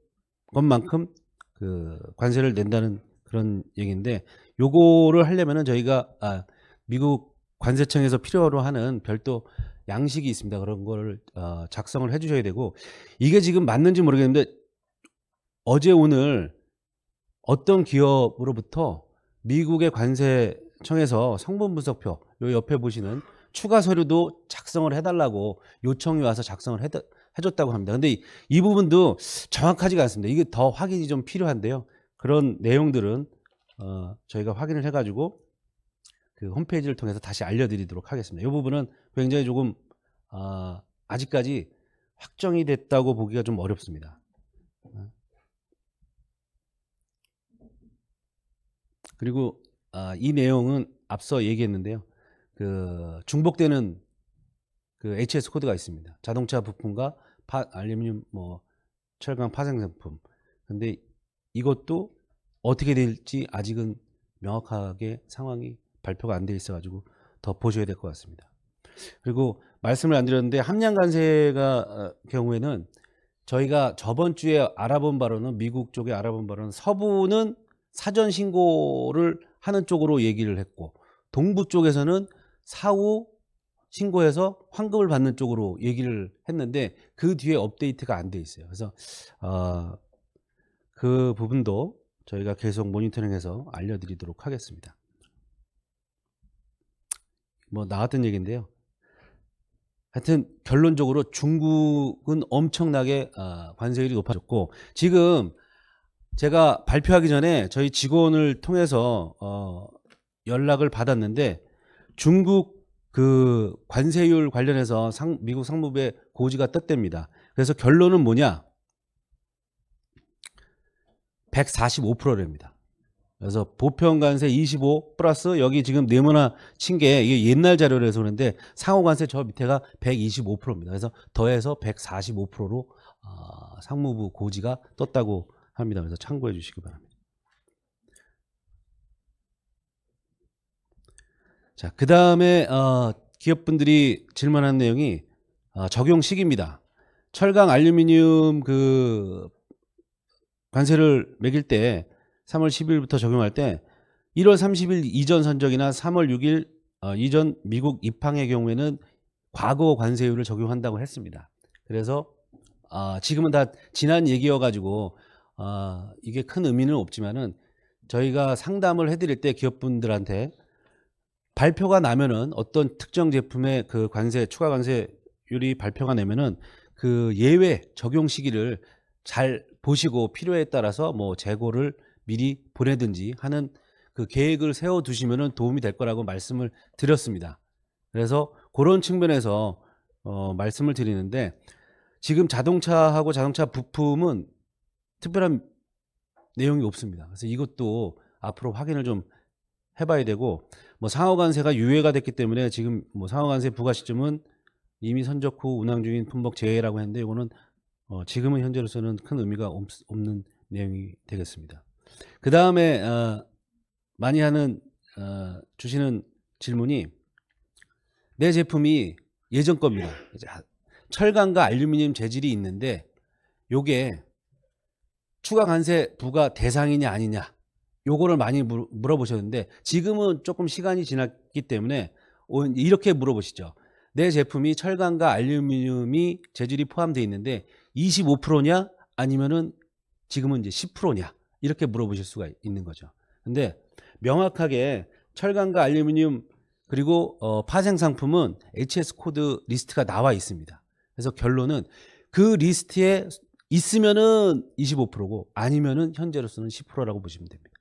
것만큼 그 관세를 낸다는 그런 얘기인데 요거를 하려면은 저희가 미국 관세청에서 필요로 하는 별도 양식이 있습니다. 그런 거를 작성을 해 주셔야 되고 이게 지금 맞는지 모르겠는데 어제 오늘 어떤 기업으로부터 미국의 관세청에서 성분 분석표 요 옆에 보시는 추가 서류도 작성을 해달라고 요청이 와서 작성을 해줬다고 합니다. 근데 이 부분도 정확하지가 않습니다. 이게 더 확인이 좀 필요한데요. 그런 내용들은 저희가 확인을 해가지고 그 홈페이지를 통해서 다시 알려드리도록 하겠습니다. 이 부분은 굉장히 조금 아직까지 확정이 됐다고 보기가 좀 어렵습니다. 그리고 이 내용은 앞서 얘기했는데요. 그 중복되는 그 HS 코드가 있습니다. 자동차 부품과 알루미늄, 철강 파생제품. 근데 이것도 어떻게 될지 아직은 명확하게 상황이 발표가 안 돼 있어가지고 더 보셔야 될 것 같습니다. 그리고 말씀을 안 드렸는데 함량관세가 경우에는 저희가 저번 주에 알아본 바로는 미국 쪽에 알아본 바로는 서부는 사전 신고를 하는 쪽으로 얘기를 했고 동부 쪽에서는 사후 신고해서 환급을 받는 쪽으로 얘기를 했는데 그 뒤에 업데이트가 안 돼 있어요. 그래서 그 부분도 저희가 계속 모니터링해서 알려드리도록 하겠습니다. 나왔던 얘기인데요. 하여튼 결론적으로 중국은 엄청나게 관세율이 높아졌고 지금 제가 발표하기 전에 저희 직원을 통해서 연락을 받았는데 중국 그 관세율 관련해서 미국 상무부에 고지가 떴답니다. 그래서 결론은 뭐냐? 145%랍니다. 그래서 보편관세 25 플러스 여기 지금 네모나 친 게 이게 옛날 자료라서 그런데 상호관세 저 밑에가 125%입니다. 그래서 더해서 145%로 상무부 고지가 떴다고 합니다. 그래서 참고해 주시기 바랍니다. 자, 그 다음에 기업분들이 질문한 내용이 적용 시기입니다. 철강 알루미늄 그 관세를 매길 때 3월 10일부터 적용할 때 1월 30일 이전 선적이나 3월 6일 이전 미국 입항의 경우에는 과거 관세율을 적용한다고 했습니다. 그래서 지금은 다 지난 얘기여가지고 이게 큰 의미는 없지만은 저희가 상담을 해드릴 때 기업분들한테 발표가 나면은 어떤 특정 제품의 그 관세 추가 관세율이 발표가 나면은 그 예외 적용 시기를 잘 보시고 필요에 따라서 재고를 미리 보내든지 하는 그 계획을 세워 두시면은 도움이 될 거라고 말씀을 드렸습니다. 그래서 그런 측면에서 말씀을 드리는데 지금 자동차하고 자동차 부품은 특별한 내용이 없습니다. 그래서 이것도 앞으로 확인을 좀 해봐야 되고 상호관세가 유예가 됐기 때문에 지금 상호관세 부과 시점은 이미 선적 후 운항 중인 품목 제외라고 했는데 이거는 지금은 현재로서는 큰 의미가 없는 내용이 되겠습니다. 그 다음에 많이 주시는 질문이 내 제품이 예전 겁니다. 철강과 알루미늄 재질이 있는데 요게 추가 관세 부과 대상이냐 아니냐 요거를 많이 물어보셨는데 지금은 조금 시간이 지났기 때문에 이렇게 물어보시죠. 내 제품이 철강과 알루미늄이 재질이 포함되어 있는데 25%냐 아니면은 지금은 이제 10%냐 이렇게 물어보실 수가 있는 거죠. 근데 명확하게 철강과 알루미늄 그리고 파생 상품은 HS 코드 리스트가 나와 있습니다. 그래서 결론은 그 리스트에 있으면은 25%고 아니면은 현재로서는 10%라고 보시면 됩니다.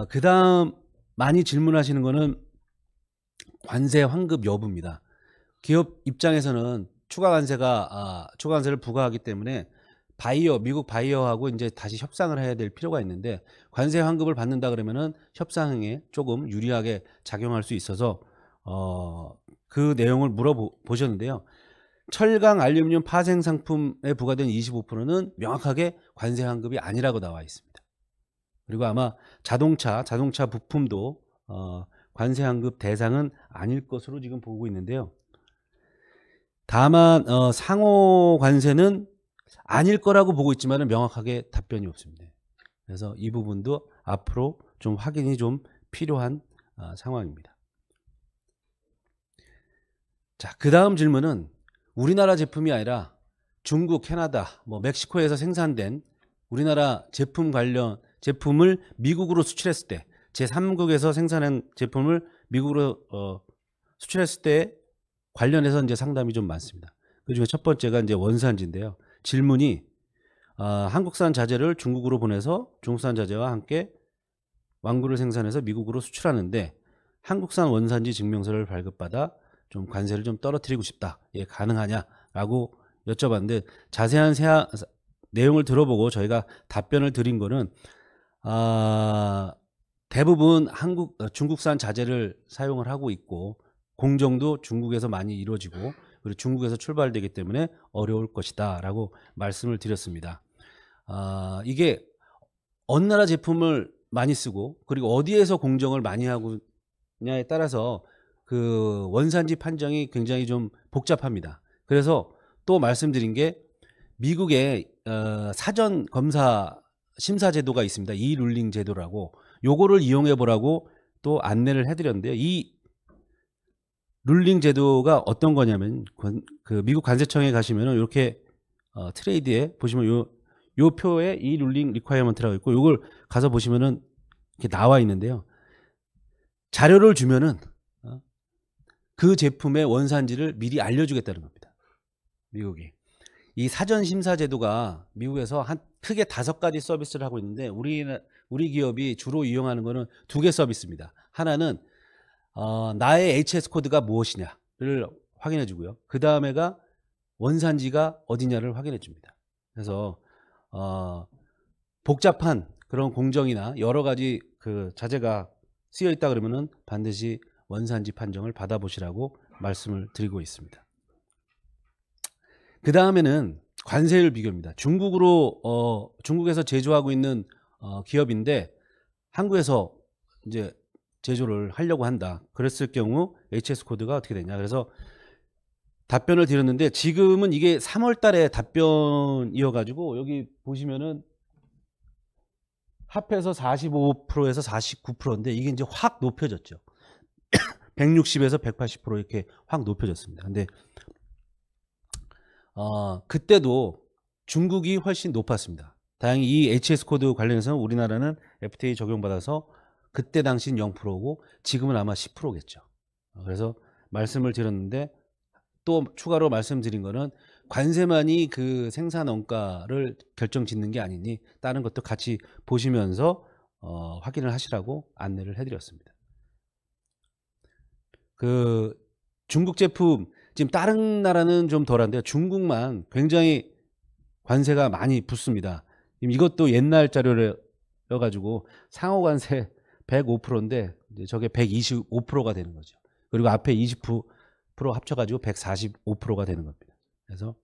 그 다음 많이 질문하시는 거는 관세 환급 여부입니다. 기업 입장에서는 추가 관세를 부과하기 때문에 미국 바이어하고 이제 다시 협상을 해야 될 필요가 있는데, 관세 환급을 받는다 그러면은 협상에 조금 유리하게 작용할 수 있어서 그 내용을 물어보셨는데요. 철강, 알루미늄 파생 상품에 부과된 25%는 명확하게 관세 환급이 아니라고 나와 있습니다. 그리고 아마 자동차 부품도 관세 환급 대상은 아닐 것으로 지금 보고 있는데요. 다만 상호 관세는 아닐 거라고 보고 있지만 명확하게 답변이 없습니다. 그래서 이 부분도 앞으로 좀 확인이 좀 필요한 상황입니다. 자, 그 다음 질문은 우리나라 제품이 아니라 중국, 캐나다, 멕시코에서 생산된 우리나라 제품을 미국으로 수출했을 때, 제3국에서 생산한 제품을 미국으로 수출했을 때 관련해서 이제 상담이 좀 많습니다. 그 중에 첫 번째가 이제 원산지인데요. 질문이 한국산 자재를 중국으로 보내서 중국산 자재와 함께 완구를 생산해서 미국으로 수출하는데 한국산 원산지 증명서를 발급받아 좀 관세를 좀 떨어뜨리고 싶다. 예, 가능하냐라고 여쭤봤는데, 자세한 내용을 들어보고 저희가 답변을 드린 거는 대부분 중국산 자재를 사용을 하고 있고 공정도 중국에서 많이 이루어지고 그리고 중국에서 출발되기 때문에 어려울 것이다 라고 말씀을 드렸습니다. 이게 어느 나라 제품을 많이 쓰고 그리고 어디에서 공정을 많이 하느냐에 따라서 그 원산지 판정이 굉장히 좀 복잡합니다. 그래서 또 말씀드린 게 미국의 사전 검사 심사 제도가 있습니다. E-룰링 제도라고, 요거를 이용해 보라고 또 안내를 해드렸는데요. 이 룰링 제도가 어떤 거냐면 그 미국 관세청에 가시면은 이렇게 트레이드에 보시면 요 표에 이 룰링 리콰이어먼트라고 있고, 요걸 가서 보시면은 이렇게 나와 있는데요. 자료를 주면은 그 제품의 원산지를 미리 알려주겠다는 겁니다. 미국이. 이 사전 심사 제도가 미국에서 크게 5가지 서비스를 하고 있는데 우리 기업이 주로 이용하는 거는 2개 서비스입니다. 하나는 나의 HS 코드가 무엇이냐를 확인해 주고요. 그 다음에가 원산지가 어디냐를 확인해 줍니다. 그래서 복잡한 그런 공정이나 여러 가지 그 자재가 쓰여 있다 그러면은 반드시 원산지 판정을 받아보시라고 말씀을 드리고 있습니다. 그 다음에는 관세율 비교입니다. 중국에서 제조하고 있는 기업인데 한국에서 이제 제조를 하려고 한다. 그랬을 경우 HS 코드가 어떻게 되냐. 그래서 답변을 드렸는데 지금은 이게 3월 달에 답변이어가지고 여기 보시면은 합해서 45%에서 49%인데 이게 이제 확 높여졌죠. 160에서 180% 이렇게 확 높여졌습니다. 근데 그때도 중국이 훨씬 높았습니다. 다행히 이 HS 코드 관련해서는 우리나라는 FTA 적용받아서 그때 당시는 0%고 지금은 아마 10%겠죠. 그래서 말씀을 드렸는데 또 추가로 말씀드린 거는 관세만이 그 생산 원가를 결정짓는 게 아니니 다른 것도 같이 보시면서 확인을 하시라고 안내를 해드렸습니다. 그 중국 제품 지금 다른 나라는 좀 덜한데요. 중국만 굉장히 관세가 많이 붙습니다. 이것도 옛날 자료여가지고 상호 관세 105%인데 저게 125%가 되는 거죠. 그리고 앞에 20% 합쳐가지고 145%가 되는 겁니다. 그래서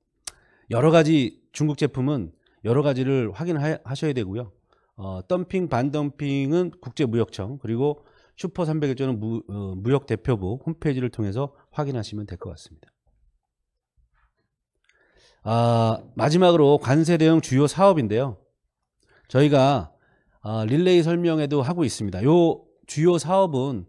여러 가지 중국 제품은 여러 가지를 확인하셔야 되고요. 덤핑, 반덤핑은 국제무역청 그리고 슈퍼 301조는 무역대표부 홈페이지를 통해서 확인하시면 될 것 같습니다. 마지막으로 관세 대응 주요 사업인데요. 저희가 릴레이 설명회도 하고 있습니다. 요 주요 사업은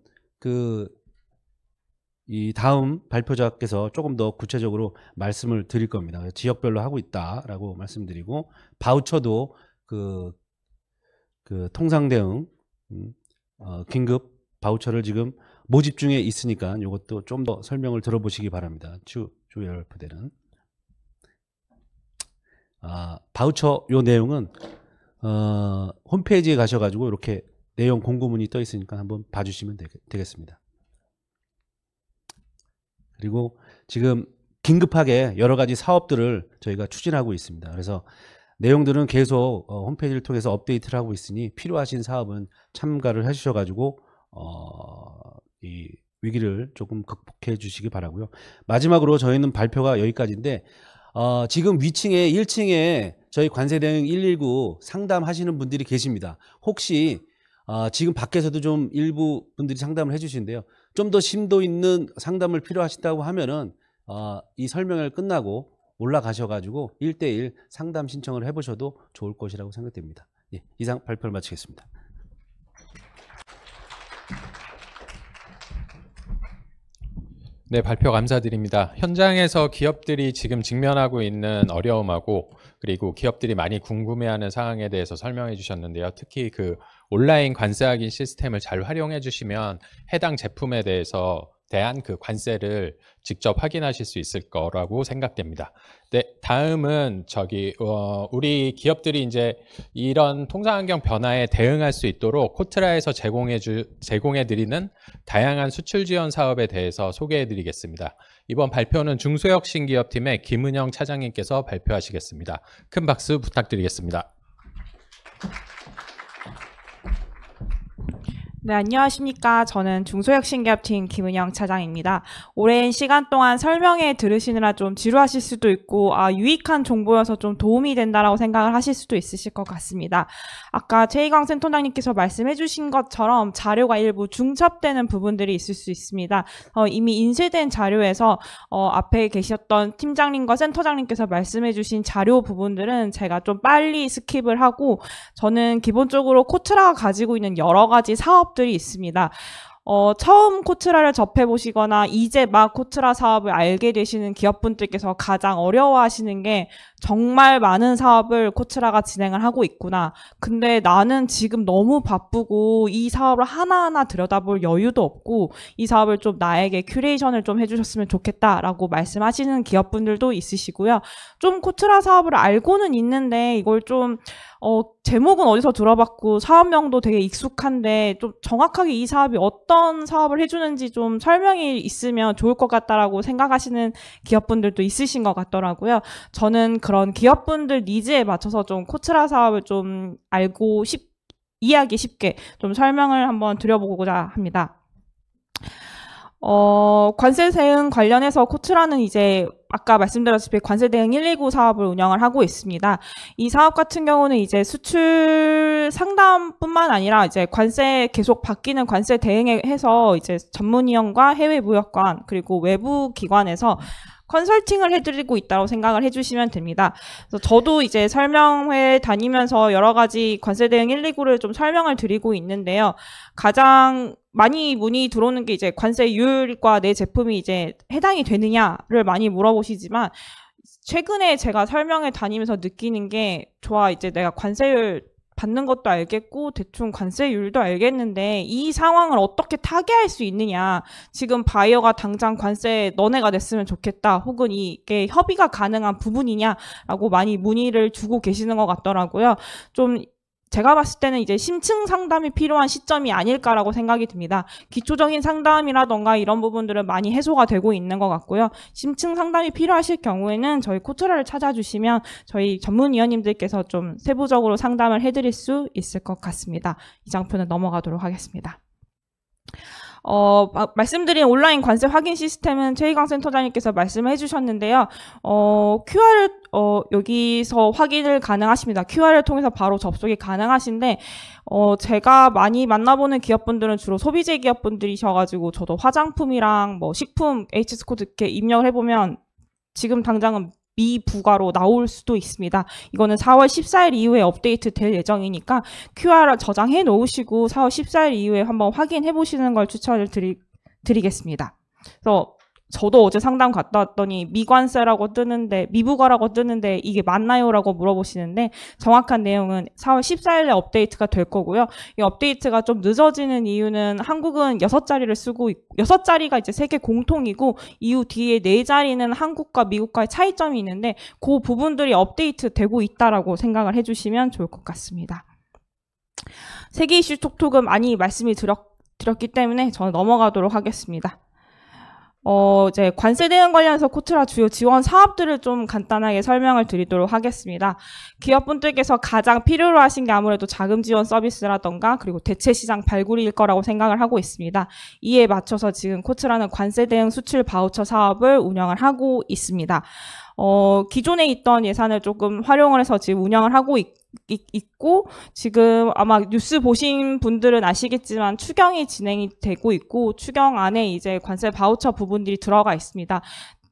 이 다음 발표자께서 조금 더 구체적으로 말씀을 드릴 겁니다. 지역별로 하고 있다라고 말씀드리고 바우처도 그 통상 대응 긴급 바우처를 지금 모집 중에 있으니까 이것도 좀 더 설명을 들어보시기 바랍니다. 주열 부대는 바우처 요 내용은 홈페이지에 가셔가지고 이렇게 내용 공고문이 떠 있으니까 한번 봐주시면 되겠습니다. 그리고 지금 긴급하게 여러 가지 사업들을 저희가 추진하고 있습니다. 그래서 내용들은 계속 홈페이지를 통해서 업데이트를 하고 있으니 필요하신 사업은 참가를 해주셔가지고 이 위기를 조금 극복해 주시기 바라고요. 마지막으로 저희는 발표가 여기까지인데 지금 위층에 1층에 저희 관세대응 119 상담하시는 분들이 계십니다. 혹시 지금 밖에서도 좀 일부 분들이 상담을 해주시는데요. 좀 더 심도 있는 상담을 필요하시다고 하면은 이 설명을 끝나고 올라가셔가지고 1대1 상담 신청을 해보셔도 좋을 것이라고 생각됩니다. 예, 이상 발표를 마치겠습니다. 네, 발표 감사드립니다. 현장에서 기업들이 지금 직면하고 있는 어려움하고 그리고 기업들이 많이 궁금해하는 사항에 대해서 설명해 주셨는데요. 특히 그 온라인 관세 확인 시스템을 잘 활용해 주시면 해당 제품에 대한 그 관세를 직접 확인하실 수 있을 거라고 생각됩니다. 네, 다음은 우리 기업들이 이제 이런 통상환경 변화에 대응할 수 있도록 코트라에서 제공해 드리는 다양한 수출 지원 사업에 대해서 소개해 드리겠습니다. 이번 발표는 중소혁신기업팀의 김은영 차장님께서 발표하시겠습니다. 큰 박수 부탁드리겠습니다. 네, 안녕하십니까. 저는 중소혁신기업팀 김은영 차장입니다. 오랜 시간 동안 설명회 들으시느라 좀 지루하실 수도 있고 유익한 정보여서 좀 도움이 된다라고 생각을 하실 수도 있으실 것 같습니다. 아까 최희광 센터장님께서 말씀해 주신 것처럼 자료가 일부 중첩되는 부분들이 있을 수 있습니다. 이미 인쇄된 자료에서 앞에 계셨던 팀장님과 센터장님께서 말씀해 주신 자료 부분들은 제가 좀 빨리 스킵을 하고 저는 기본적으로 코트라가 가지고 있는 여러 가지 사업들이 있습니다. 처음 코트라를 접해보시거나 이제 막 코트라 사업을 알게 되시는 기업분들께서 가장 어려워하시는 게 정말 많은 사업을 코트라가 진행을 하고 있구나. 근데 나는 지금 너무 바쁘고 이 사업을 하나하나 들여다볼 여유도 없고 이 사업을 좀 나에게 큐레이션을 좀 해주셨으면 좋겠다라고 말씀하시는 기업분들도 있으시고요. 좀 코트라 사업을 알고는 있는데 이걸 좀 제목은 어디서 들어봤고 사업명도 되게 익숙한데 좀 정확하게 이 사업이 어떤 사업을 해주는지 좀 설명이 있으면 좋을 것 같다라고 생각하시는 기업분들도 있으신 것 같더라고요. 저는 그런 기업분들 니즈에 맞춰서 좀 코트라 사업을 좀 이해하기 쉽게 좀 설명을 한번 드려보고자 합니다. 관세 대응 관련해서 코트라는 이제 아까 말씀드렸다시피 관세 대응 119 사업을 운영을 하고 있습니다. 이 사업 같은 경우는 이제 수출 상담뿐만 아니라 이제 관세 계속 바뀌는 관세 대응에 해서 이제 전문위원과 해외 무역관 그리고 외부 기관에서 컨설팅을 해드리고 있다고 생각을 해주시면 됩니다. 그래서 저도 이제 설명회 다니면서 여러 가지 관세 대응 119를 좀 설명을 드리고 있는데요. 가장 많이 문의 들어오는 게 이제 관세율과 내 제품이 이제 해당이 되느냐를 많이 물어보시지만 최근에 제가 설명회 다니면서 느끼는 게 좋아 이제 내가 관세율 받는 것도 알겠고 대충 관세율도 알겠는데 이 상황을 어떻게 타개할 수 있느냐. 지금 바이어가 당장 관세 너네가 냈으면 좋겠다. 혹은 이게 협의가 가능한 부분이냐라고 많이 문의를 주고 계시는 것 같더라고요. 좀 제가 봤을 때는 이제 심층 상담이 필요한 시점이 아닐까라고 생각이 듭니다. 기초적인 상담이라던가 이런 부분들은 많이 해소가 되고 있는 것 같고요. 심층 상담이 필요하실 경우에는 저희 코트라를 찾아주시면 저희 전문위원님들께서 좀 세부적으로 상담을 해드릴 수 있을 것 같습니다. 이 장표는 넘어가도록 하겠습니다. 말씀드린 온라인 관세 확인 시스템은 최희광 센터장님께서 말씀해 주셨는데요. QR을 여기서 확인을 가능하십니다. QR을 통해서 바로 접속이 가능하신데 제가 많이 만나보는 기업분들은 주로 소비재 기업분들이셔가지고 저도 화장품이랑 뭐 식품 HS 코드 이렇게 입력을 해보면 지금 당장은 미부가로 나올 수도 있습니다. 이거는 4월 14일 이후에 업데이트 될 예정이니까 QR을 저장해 놓으시고 4월 14일 이후에 한번 확인해 보시는 걸 추천을 드리겠습니다. 그래서 저도 어제 상담 갔다 왔더니 미관세라고 뜨는데 미부과라고 뜨는데 이게 맞나요?라고 물어보시는데 정확한 내용은 4월 14일에 업데이트가 될 거고요. 이 업데이트가 좀 늦어지는 이유는 한국은 6자리를 쓰고 6자리가 이제 세계 공통이고 이후 뒤에 4자리는 한국과 미국과의 차이점이 있는데 그 부분들이 업데이트 되고 있다라고 생각을 해주시면 좋을 것 같습니다. 세계 이슈 톡톡은 많이 말씀이 드렸기 때문에 저는 넘어가도록 하겠습니다. 이제 관세 대응 관련해서 코트라 주요 지원 사업들을 좀 간단하게 설명을 드리도록 하겠습니다. 기업분들께서 가장 필요로 하신 게 아무래도 자금 지원 서비스라던가 그리고 대체 시장 발굴일 거라고 생각을 하고 있습니다. 이에 맞춰서 지금 코트라는 관세 대응 수출 바우처 사업을 운영을 하고 있습니다. 기존에 있던 예산을 조금 활용을 해서 지금 운영을 하고 있고 지금 아마 뉴스 보신 분들은 아시겠지만 추경이 진행이 되고 있고 추경 안에 이제 관세 바우처 부분들이 들어가 있습니다.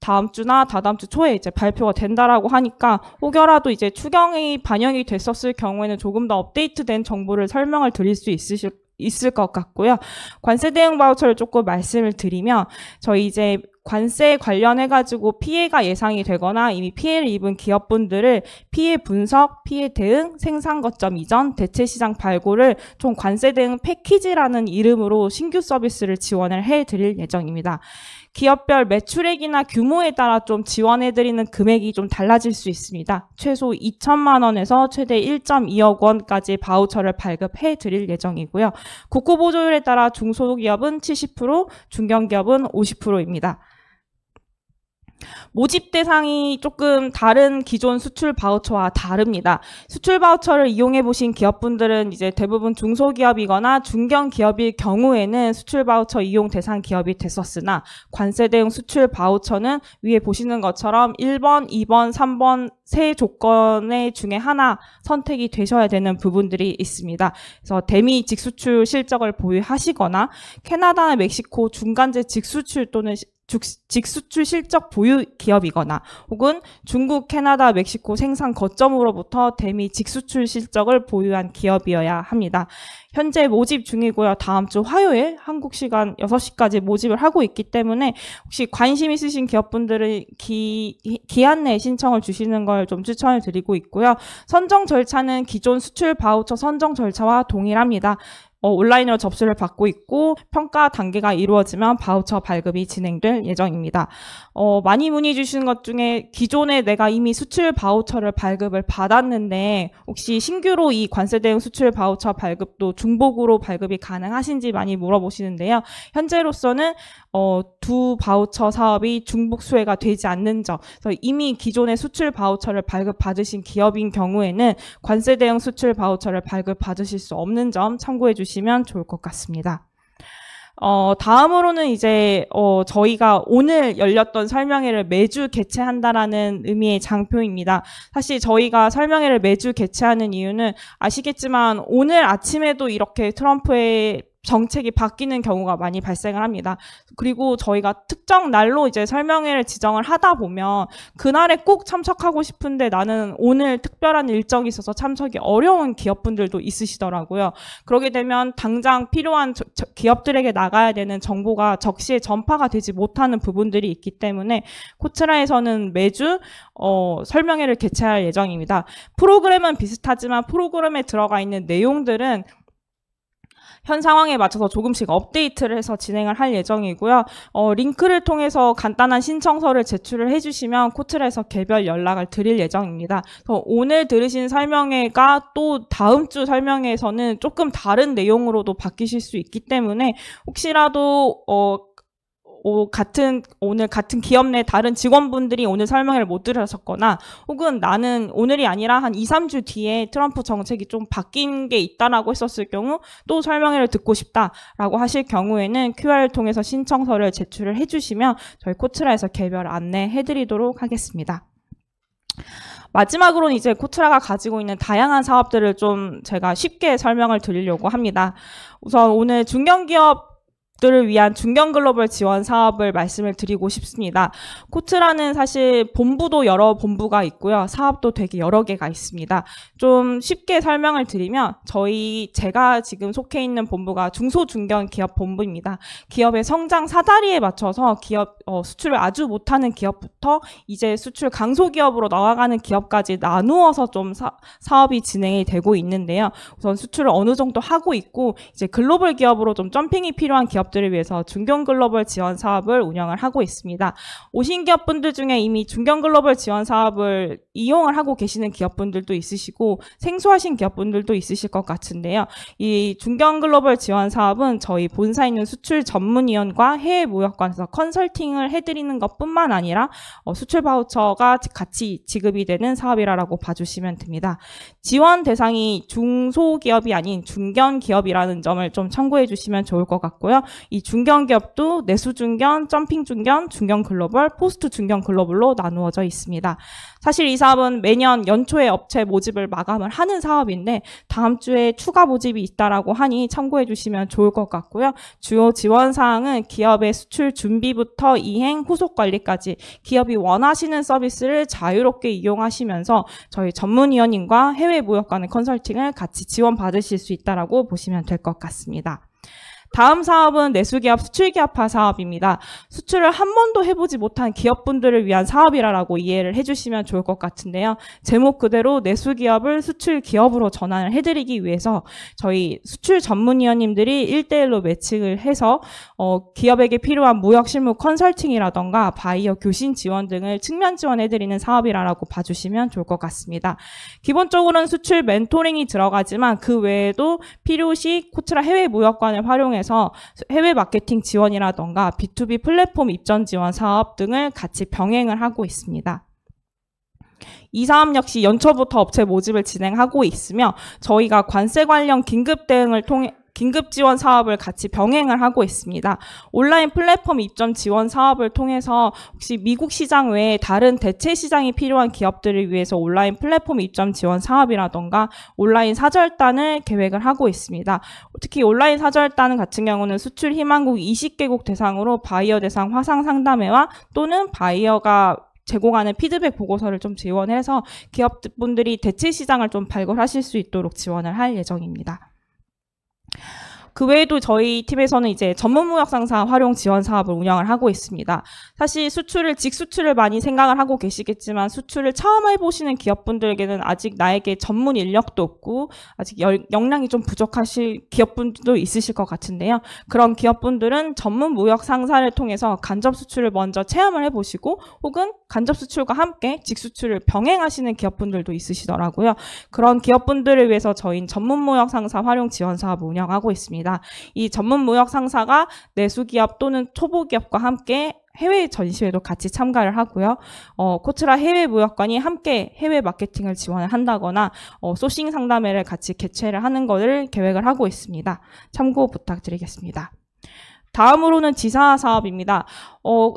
다음 주나 다다음 주 초에 이제 발표가 된다라고 하니까 혹여라도 이제 추경이 반영이 됐었을 경우에는 조금 더 업데이트된 정보를 설명을 드릴 수 있을 것 같고요. 관세 대응 바우처를 조금 말씀을 드리면 저희 이제 관세 관련해가지고 피해가 예상이 되거나 이미 피해를 입은 기업분들을 피해 분석, 피해 대응, 생산 거점 이전, 대체 시장 발굴을 총 관세 대응 패키지라는 이름으로 신규 서비스를 지원을 해드릴 예정입니다. 기업별 매출액이나 규모에 따라 좀 지원해드리는 금액이 좀 달라질 수 있습니다. 최소 2천만 원에서 최대 1.2억 원까지 바우처를 발급해드릴 예정이고요. 국고보조율에 따라 중소기업은 70%, 중견기업은 50%입니다. 모집 대상이 조금 다른 기존 수출 바우처와 다릅니다. 수출 바우처를 이용해 보신 기업분들은 이제 대부분 중소기업이거나 중견기업일 경우에는 수출 바우처 이용 대상 기업이 됐었으나 관세 대응 수출 바우처는 위에 보시는 것처럼 1번, 2번, 3번 세 조건의 중에 하나 선택이 되셔야 되는 부분들이 있습니다. 그래서 대미 직수출 실적을 보유하시거나 캐나다나 멕시코 중간재 직수출 또는 직수출 실적 보유 기업이거나 혹은 중국, 캐나다, 멕시코 생산 거점으로부터 대미 직수출 실적을 보유한 기업이어야 합니다. 현재 모집 중이고요. 다음 주 화요일 한국 시간 6시까지 모집을 하고 있기 때문에 혹시 관심 있으신 기업분들은 기한 내에 신청을 주시는 걸 좀 추천을 드리고 있고요. 선정 절차는 기존 수출 바우처 선정 절차와 동일합니다. 온라인으로 접수를 받고 있고 평가 단계가 이루어지면 바우처 발급이 진행될 예정입니다. 많이 문의 주시는 것 중에 기존에 내가 이미 수출 바우처를 발급을 받았는데 혹시 신규로 이 관세 대응 수출 바우처 발급도 중복으로 발급이 가능하신지 많이 물어보시는데요. 현재로서는 두 바우처 사업이 중복 수혜가 되지 않는 점, 그래서 이미 기존의 수출 바우처를 발급 받으신 기업인 경우에는 관세 대응 수출 바우처를 발급 받으실 수 없는 점 참고해 주시면 좋을 것 같습니다. 다음으로는 이제 저희가 오늘 열렸던 설명회를 매주 개최한다라는 의미의 장표입니다. 사실 저희가 설명회를 매주 개최하는 이유는 아시겠지만 오늘 아침에도 이렇게 트럼프의 정책이 바뀌는 경우가 많이 발생을 합니다. 그리고 저희가 특정 날로 이제 설명회를 지정을 하다 보면 그날에 꼭 참석하고 싶은데 나는 오늘 특별한 일정이 있어서 참석이 어려운 기업분들도 있으시더라고요. 그러게 되면 당장 필요한 기업들에게 나가야 되는 정보가 적시에 전파가 되지 못하는 부분들이 있기 때문에 코트라에서는 매주 설명회를 개최할 예정입니다. 프로그램은 비슷하지만 프로그램에 들어가 있는 내용들은 현 상황에 맞춰서 조금씩 업데이트를 해서 진행을 할 예정이고요. 링크를 통해서 간단한 신청서를 제출을 해주시면 코트라에서 개별 연락을 드릴 예정입니다. 그래서 오늘 들으신 설명회가 또 다음 주 설명회에서는 조금 다른 내용으로도 바뀌실 수 있기 때문에 혹시라도 오늘 같은 기업 내 다른 직원분들이 오늘 설명회를 못 들으셨거나 혹은 나는 오늘이 아니라 한 2, 3주 뒤에 트럼프 정책이 좀 바뀐 게 있다라고 했었을 경우 또 설명회를 듣고 싶다라고 하실 경우에는 QR을 통해서 신청서를 제출을 해주시면 저희 코트라에서 개별 안내해드리도록 하겠습니다. 마지막으로는 이제 코트라가 가지고 있는 다양한 사업들을 좀 제가 쉽게 설명을 드리려고 합니다. 우선 오늘 중견기업 들을 위한 중견 글로벌 지원 사업을 말씀을 드리고 싶습니다. 코트라는 사실 본부도 여러 본부가 있고요. 사업도 되게 여러 개가 있습니다. 좀 쉽게 설명을 드리면 제가 지금 속해 있는 본부가 중소중견 기업 본부입니다. 기업의 성장 사다리에 맞춰서 수출을 아주 못하는 기업부터 이제 수출 강소기업으로 나아가는 기업까지 나누어서 좀 사업이 진행이 되고 있는데요. 우선 수출을 어느 정도 하고 있고 이제 글로벌 기업으로 좀 점핑이 필요한 기업들을 위해서 중견 글로벌 지원 사업을 운영을 하고 있습니다. 오신 기업분들 중에 이미 중견 글로벌 지원 사업을 이용을 하고 계시는 기업분들도 있으시고 생소하신 기업분들도 있으실 것 같은데요. 이 중견 글로벌 지원 사업은 저희 본사에 있는 수출 전문위원과 해외 무역관에서 컨설팅을 해드리는 것뿐만 아니라 수출 바우처가 같이 지급이 되는 사업이라고 봐주시면 됩니다. 지원 대상이 중소기업이 아닌 중견기업이라는 점을 좀 참고해 주시면 좋을 것 같고요. 이 중견기업도 내수중견, 점핑중견, 중견글로벌, 포스트 중견글로벌로 나누어져 있습니다. 사실 이 사업은 매년 연초에 업체 모집을 마감을 하는 사업인데 다음 주에 추가 모집이 있다라고 하니 참고해 주시면 좋을 것 같고요. 주요 지원 사항은 기업의 수출 준비부터 이행, 후속 관리까지 기업이 원하시는 서비스를 자유롭게 이용하시면서 저희 전문위원님과 해외 무역관의 컨설팅을 같이 지원받으실 수 있다라고 보시면 될 것 같습니다. 다음 사업은 내수기업 수출기업화 사업입니다. 수출을 한 번도 해보지 못한 기업분들을 위한 사업이라고 이해를 해주시면 좋을 것 같은데요. 제목 그대로 내수기업을 수출기업으로 전환을 해드리기 위해서 저희 수출 전문위원님들이 1대1로 매칭을 해서 기업에게 필요한 무역실무 컨설팅이라던가 바이어 교신 지원 등을 측면 지원해드리는 사업이라고 봐주시면 좋을 것 같습니다. 기본적으로는 수출 멘토링이 들어가지만 그 외에도 필요시 코트라 해외 무역관을 활용해 해외 마케팅 지원이라던가 B2B 플랫폼 입점 지원 사업 등을 같이 병행을 하고 있습니다. 이 사업 역시 연초부터 업체 모집을 진행하고 있으며 저희가 관세 관련 긴급 대응을 통해 긴급 지원 사업을 같이 병행을 하고 있습니다. 온라인 플랫폼 입점 지원 사업을 통해서 혹시 미국 시장 외에 다른 대체 시장이 필요한 기업들을 위해서 온라인 플랫폼 입점 지원 사업이라던가 온라인 사절단을 계획을 하고 있습니다. 특히 온라인 사절단 같은 경우는 수출 희망국 20개국 대상으로 바이어 대상 화상 상담회와 또는 바이어가 제공하는 피드백 보고서를 좀 지원해서 기업분들이 대체 시장을 좀 발굴하실 수 있도록 지원을 할 예정입니다. 그 외에도 저희 팀에서는 이제 전문무역 상사 활용 지원 사업을 운영을 하고 있습니다. 사실 직수출을 많이 생각을 하고 계시겠지만 수출을 처음 해보시는 기업분들에게는 아직 나에게 전문 인력도 없고 아직 역량이 좀 부족하실 기업분들도 있으실 것 같은데요. 그런 기업분들은 전문무역 상사를 통해서 간접 수출을 먼저 체험을 해보시고 혹은 간접 수출과 함께 직수출을 병행하시는 기업분들도 있으시더라고요. 그런 기업분들을 위해서 저희는 전문무역 상사 활용 지원 사업을 운영하고 있습니다. 이 전문무역 상사가 내수기업 또는 초보기업과 함께 해외 전시회도 같이 참가를 하고요. 코트라 해외 무역관이 함께 해외 마케팅을 지원을 한다거나 소싱 상담회를 같이 개최를 하는 것을 계획을 하고 있습니다. 참고 부탁드리겠습니다. 다음으로는 지사화 사업입니다.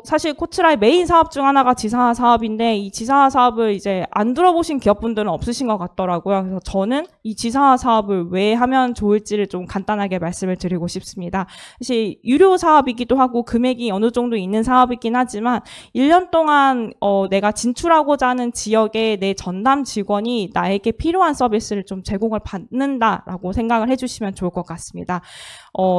사실 코트라의 메인 사업 중 하나가 지사화 사업인데 이 지사화 사업을 이제 안 들어보신 기업분들은 없으신 것 같더라고요. 그래서 저는 이 지사화 사업을 왜 하면 좋을지를 좀 간단하게 말씀을 드리고 싶습니다. 사실 유료 사업이기도 하고 금액이 어느 정도 있는 사업이긴 하지만 1년 동안 내가 진출하고자 하는 지역의 내 전담 직원이 나에게 필요한 서비스를 좀 제공을 받는다라고 생각을 해주시면 좋을 것 같습니다.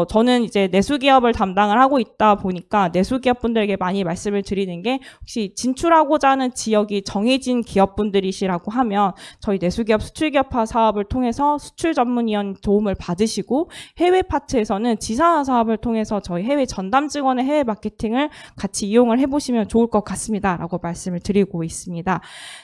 저는 이제 내수기업을 담당을 하고 있다 보니까 내수기업분들에게 많이 말씀을 드리는 게 혹시 진출하고자 하는 지역이 정해진 기업분들이시라고 하면 저희 내수기업 수출기업화 사업을 통해서 수출 전문위원 도움을 받으시고 해외 파트에서는 지사화 사업을 통해서 저희 해외 전담 직원의 해외 마케팅을 같이 이용을 해보시면 좋을 것 같습니다. 라고 말씀을 드리고 있습니다.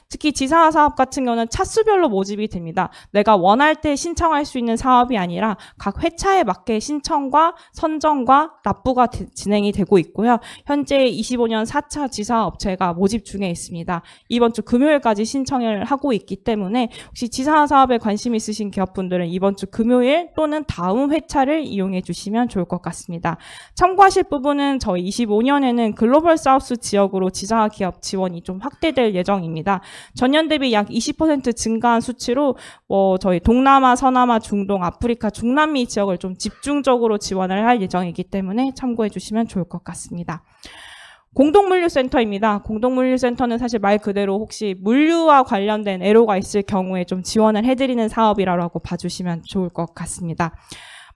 특히 지사화 사업 같은 경우는 차수별로 모집이 됩니다. 내가 원할 때 신청할 수 있는 사업이 아니라 각 회차에 맞게 신청과 선정과 납부가 진행이 되고 있고요. 현재 25년 4차 지사 업체가 모집 중에 있습니다. 이번 주 금요일까지 신청을 하고 있기 때문에 혹시 지사 사업에 관심 있으신 기업분들은 이번 주 금요일 또는 다음 회차를 이용해 주시면 좋을 것 같습니다. 참고하실 부분은 저희 25년에는 글로벌 사우스 지역으로 지사 기업 지원이 좀 확대될 예정입니다. 전년 대비 약 20% 증가한 수치로 저희 동남아, 서남아, 중동, 아프리카, 중남미 지역을 좀 집중적으로 지원을 할 예정이기 때문에 참고해 주시면 좋을 것 같습니다. 공동물류센터입니다. 공동물류센터는 사실 말 그대로 혹시 물류와 관련된 애로가 있을 경우에 좀 지원을 해드리는 사업이라고 봐주시면 좋을 것 같습니다.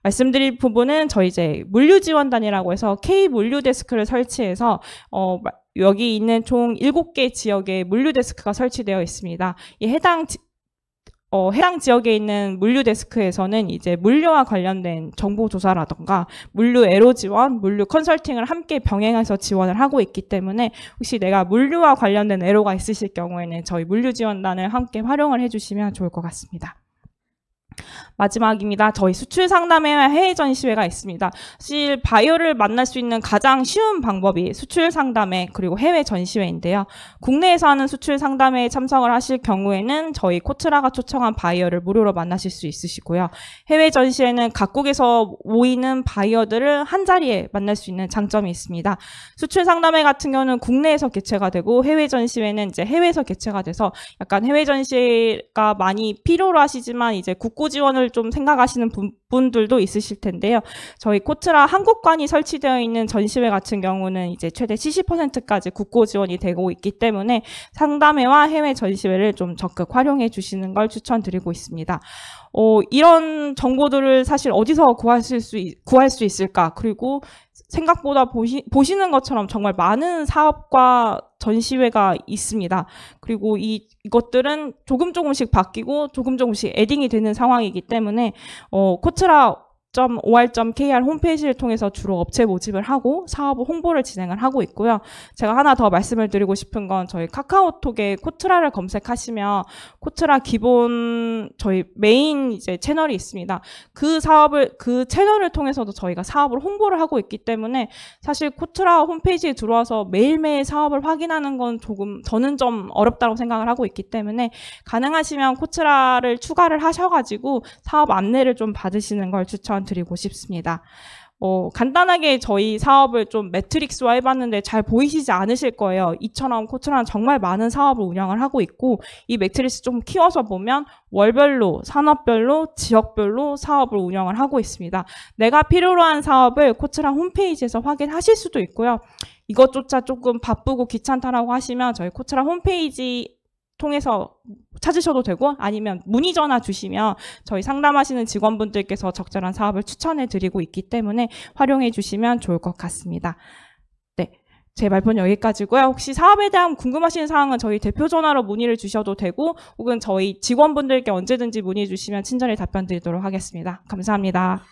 말씀드릴 부분은 저희 이제 물류지원단이라고 해서 K-물류데스크를 설치해서 여기 있는 총 7개 지역에 물류데스크가 설치되어 있습니다. 이 해당 지역에 있는 물류 데스크에서는 이제 물류와 관련된 정보 조사라던가 물류 애로 지원, 물류 컨설팅을 함께 병행해서 지원을 하고 있기 때문에 혹시 내가 물류와 관련된 애로가 있으실 경우에는 저희 물류 지원단을 함께 활용을 해주시면 좋을 것 같습니다. 마지막입니다. 저희 수출 상담회와 해외 전시회가 있습니다. 사실 바이어를 만날 수 있는 가장 쉬운 방법이 수출 상담회 그리고 해외 전시회인데요. 국내에서 하는 수출 상담회에 참석을 하실 경우에는 저희 코트라가 초청한 바이어를 무료로 만나실 수 있으시고요. 해외 전시회는 각국에서 모이는 바이어들을 한 자리에 만날 수 있는 장점이 있습니다. 수출 상담회 같은 경우는 국내에서 개최가 되고 해외 전시회는 이제 해외에서 개최가 돼서 약간 해외 전시회가 많이 필요로 하시지만 이제 국고 지원을 좀 생각하시는 분들도 있으실 텐데요. 저희 코트라 한국관이 설치되어 있는 전시회 같은 경우는 이제 최대 70%까지 국고 지원이 되고 있기 때문에 상담회와 해외 전시회를 좀 적극 활용해 주시는 걸 추천드리고 있습니다. 이런 정보들을 사실 어디서 구할 수 있을까? 그리고 생각보다 보시는 것처럼 정말 많은 사업과 전시회가 있습니다. 그리고 이것들은 조금씩 바뀌고 조금씩 에딩이 되는 상황이기 때문에 코트라.or.kr 홈페이지를 통해서 주로 업체 모집을 하고 사업 홍보를 진행을 하고 있고요. 제가 하나 더 말씀을 드리고 싶은 건 저희 카카오톡에 코트라를 검색하시면 코트라 기본 저희 메인 이제 채널이 있습니다. 그 채널을 통해서도 저희가 사업을 홍보를 하고 있기 때문에 사실 코트라 홈페이지에 들어와서 매일매일 사업을 확인하는 건 저는 좀 어렵다고 생각을 하고 있기 때문에 가능하시면 코트라를 추가를 하셔가지고 사업 안내를 좀 받으시는 걸 추천드리고 싶습니다. 간단하게 저희 사업을 좀 매트릭스화 해봤는데 잘 보이시지 않으실 거예요. 이처럼 코트라는 정말 많은 사업을 운영을 하고 있고 이 매트릭스 좀 키워서 보면 월별로, 산업별로, 지역별로 사업을 운영을 하고 있습니다. 내가 필요로 한 사업을 코트라 홈페이지에서 확인하실 수도 있고요. 이것조차 조금 바쁘고 귀찮다라고 하시면 저희 코트라 홈페이지 통해서 찾으셔도 되고 아니면 문의 전화 주시면 저희 상담하시는 직원분들께서 적절한 사업을 추천해 드리고 있기 때문에 활용해 주시면 좋을 것 같습니다. 네, 제 발표는 여기까지고요. 혹시 사업에 대한 궁금하신 사항은 저희 대표 전화로 문의를 주셔도 되고 혹은 저희 직원분들께 언제든지 문의 주시면 친절히 답변 드리도록 하겠습니다. 감사합니다.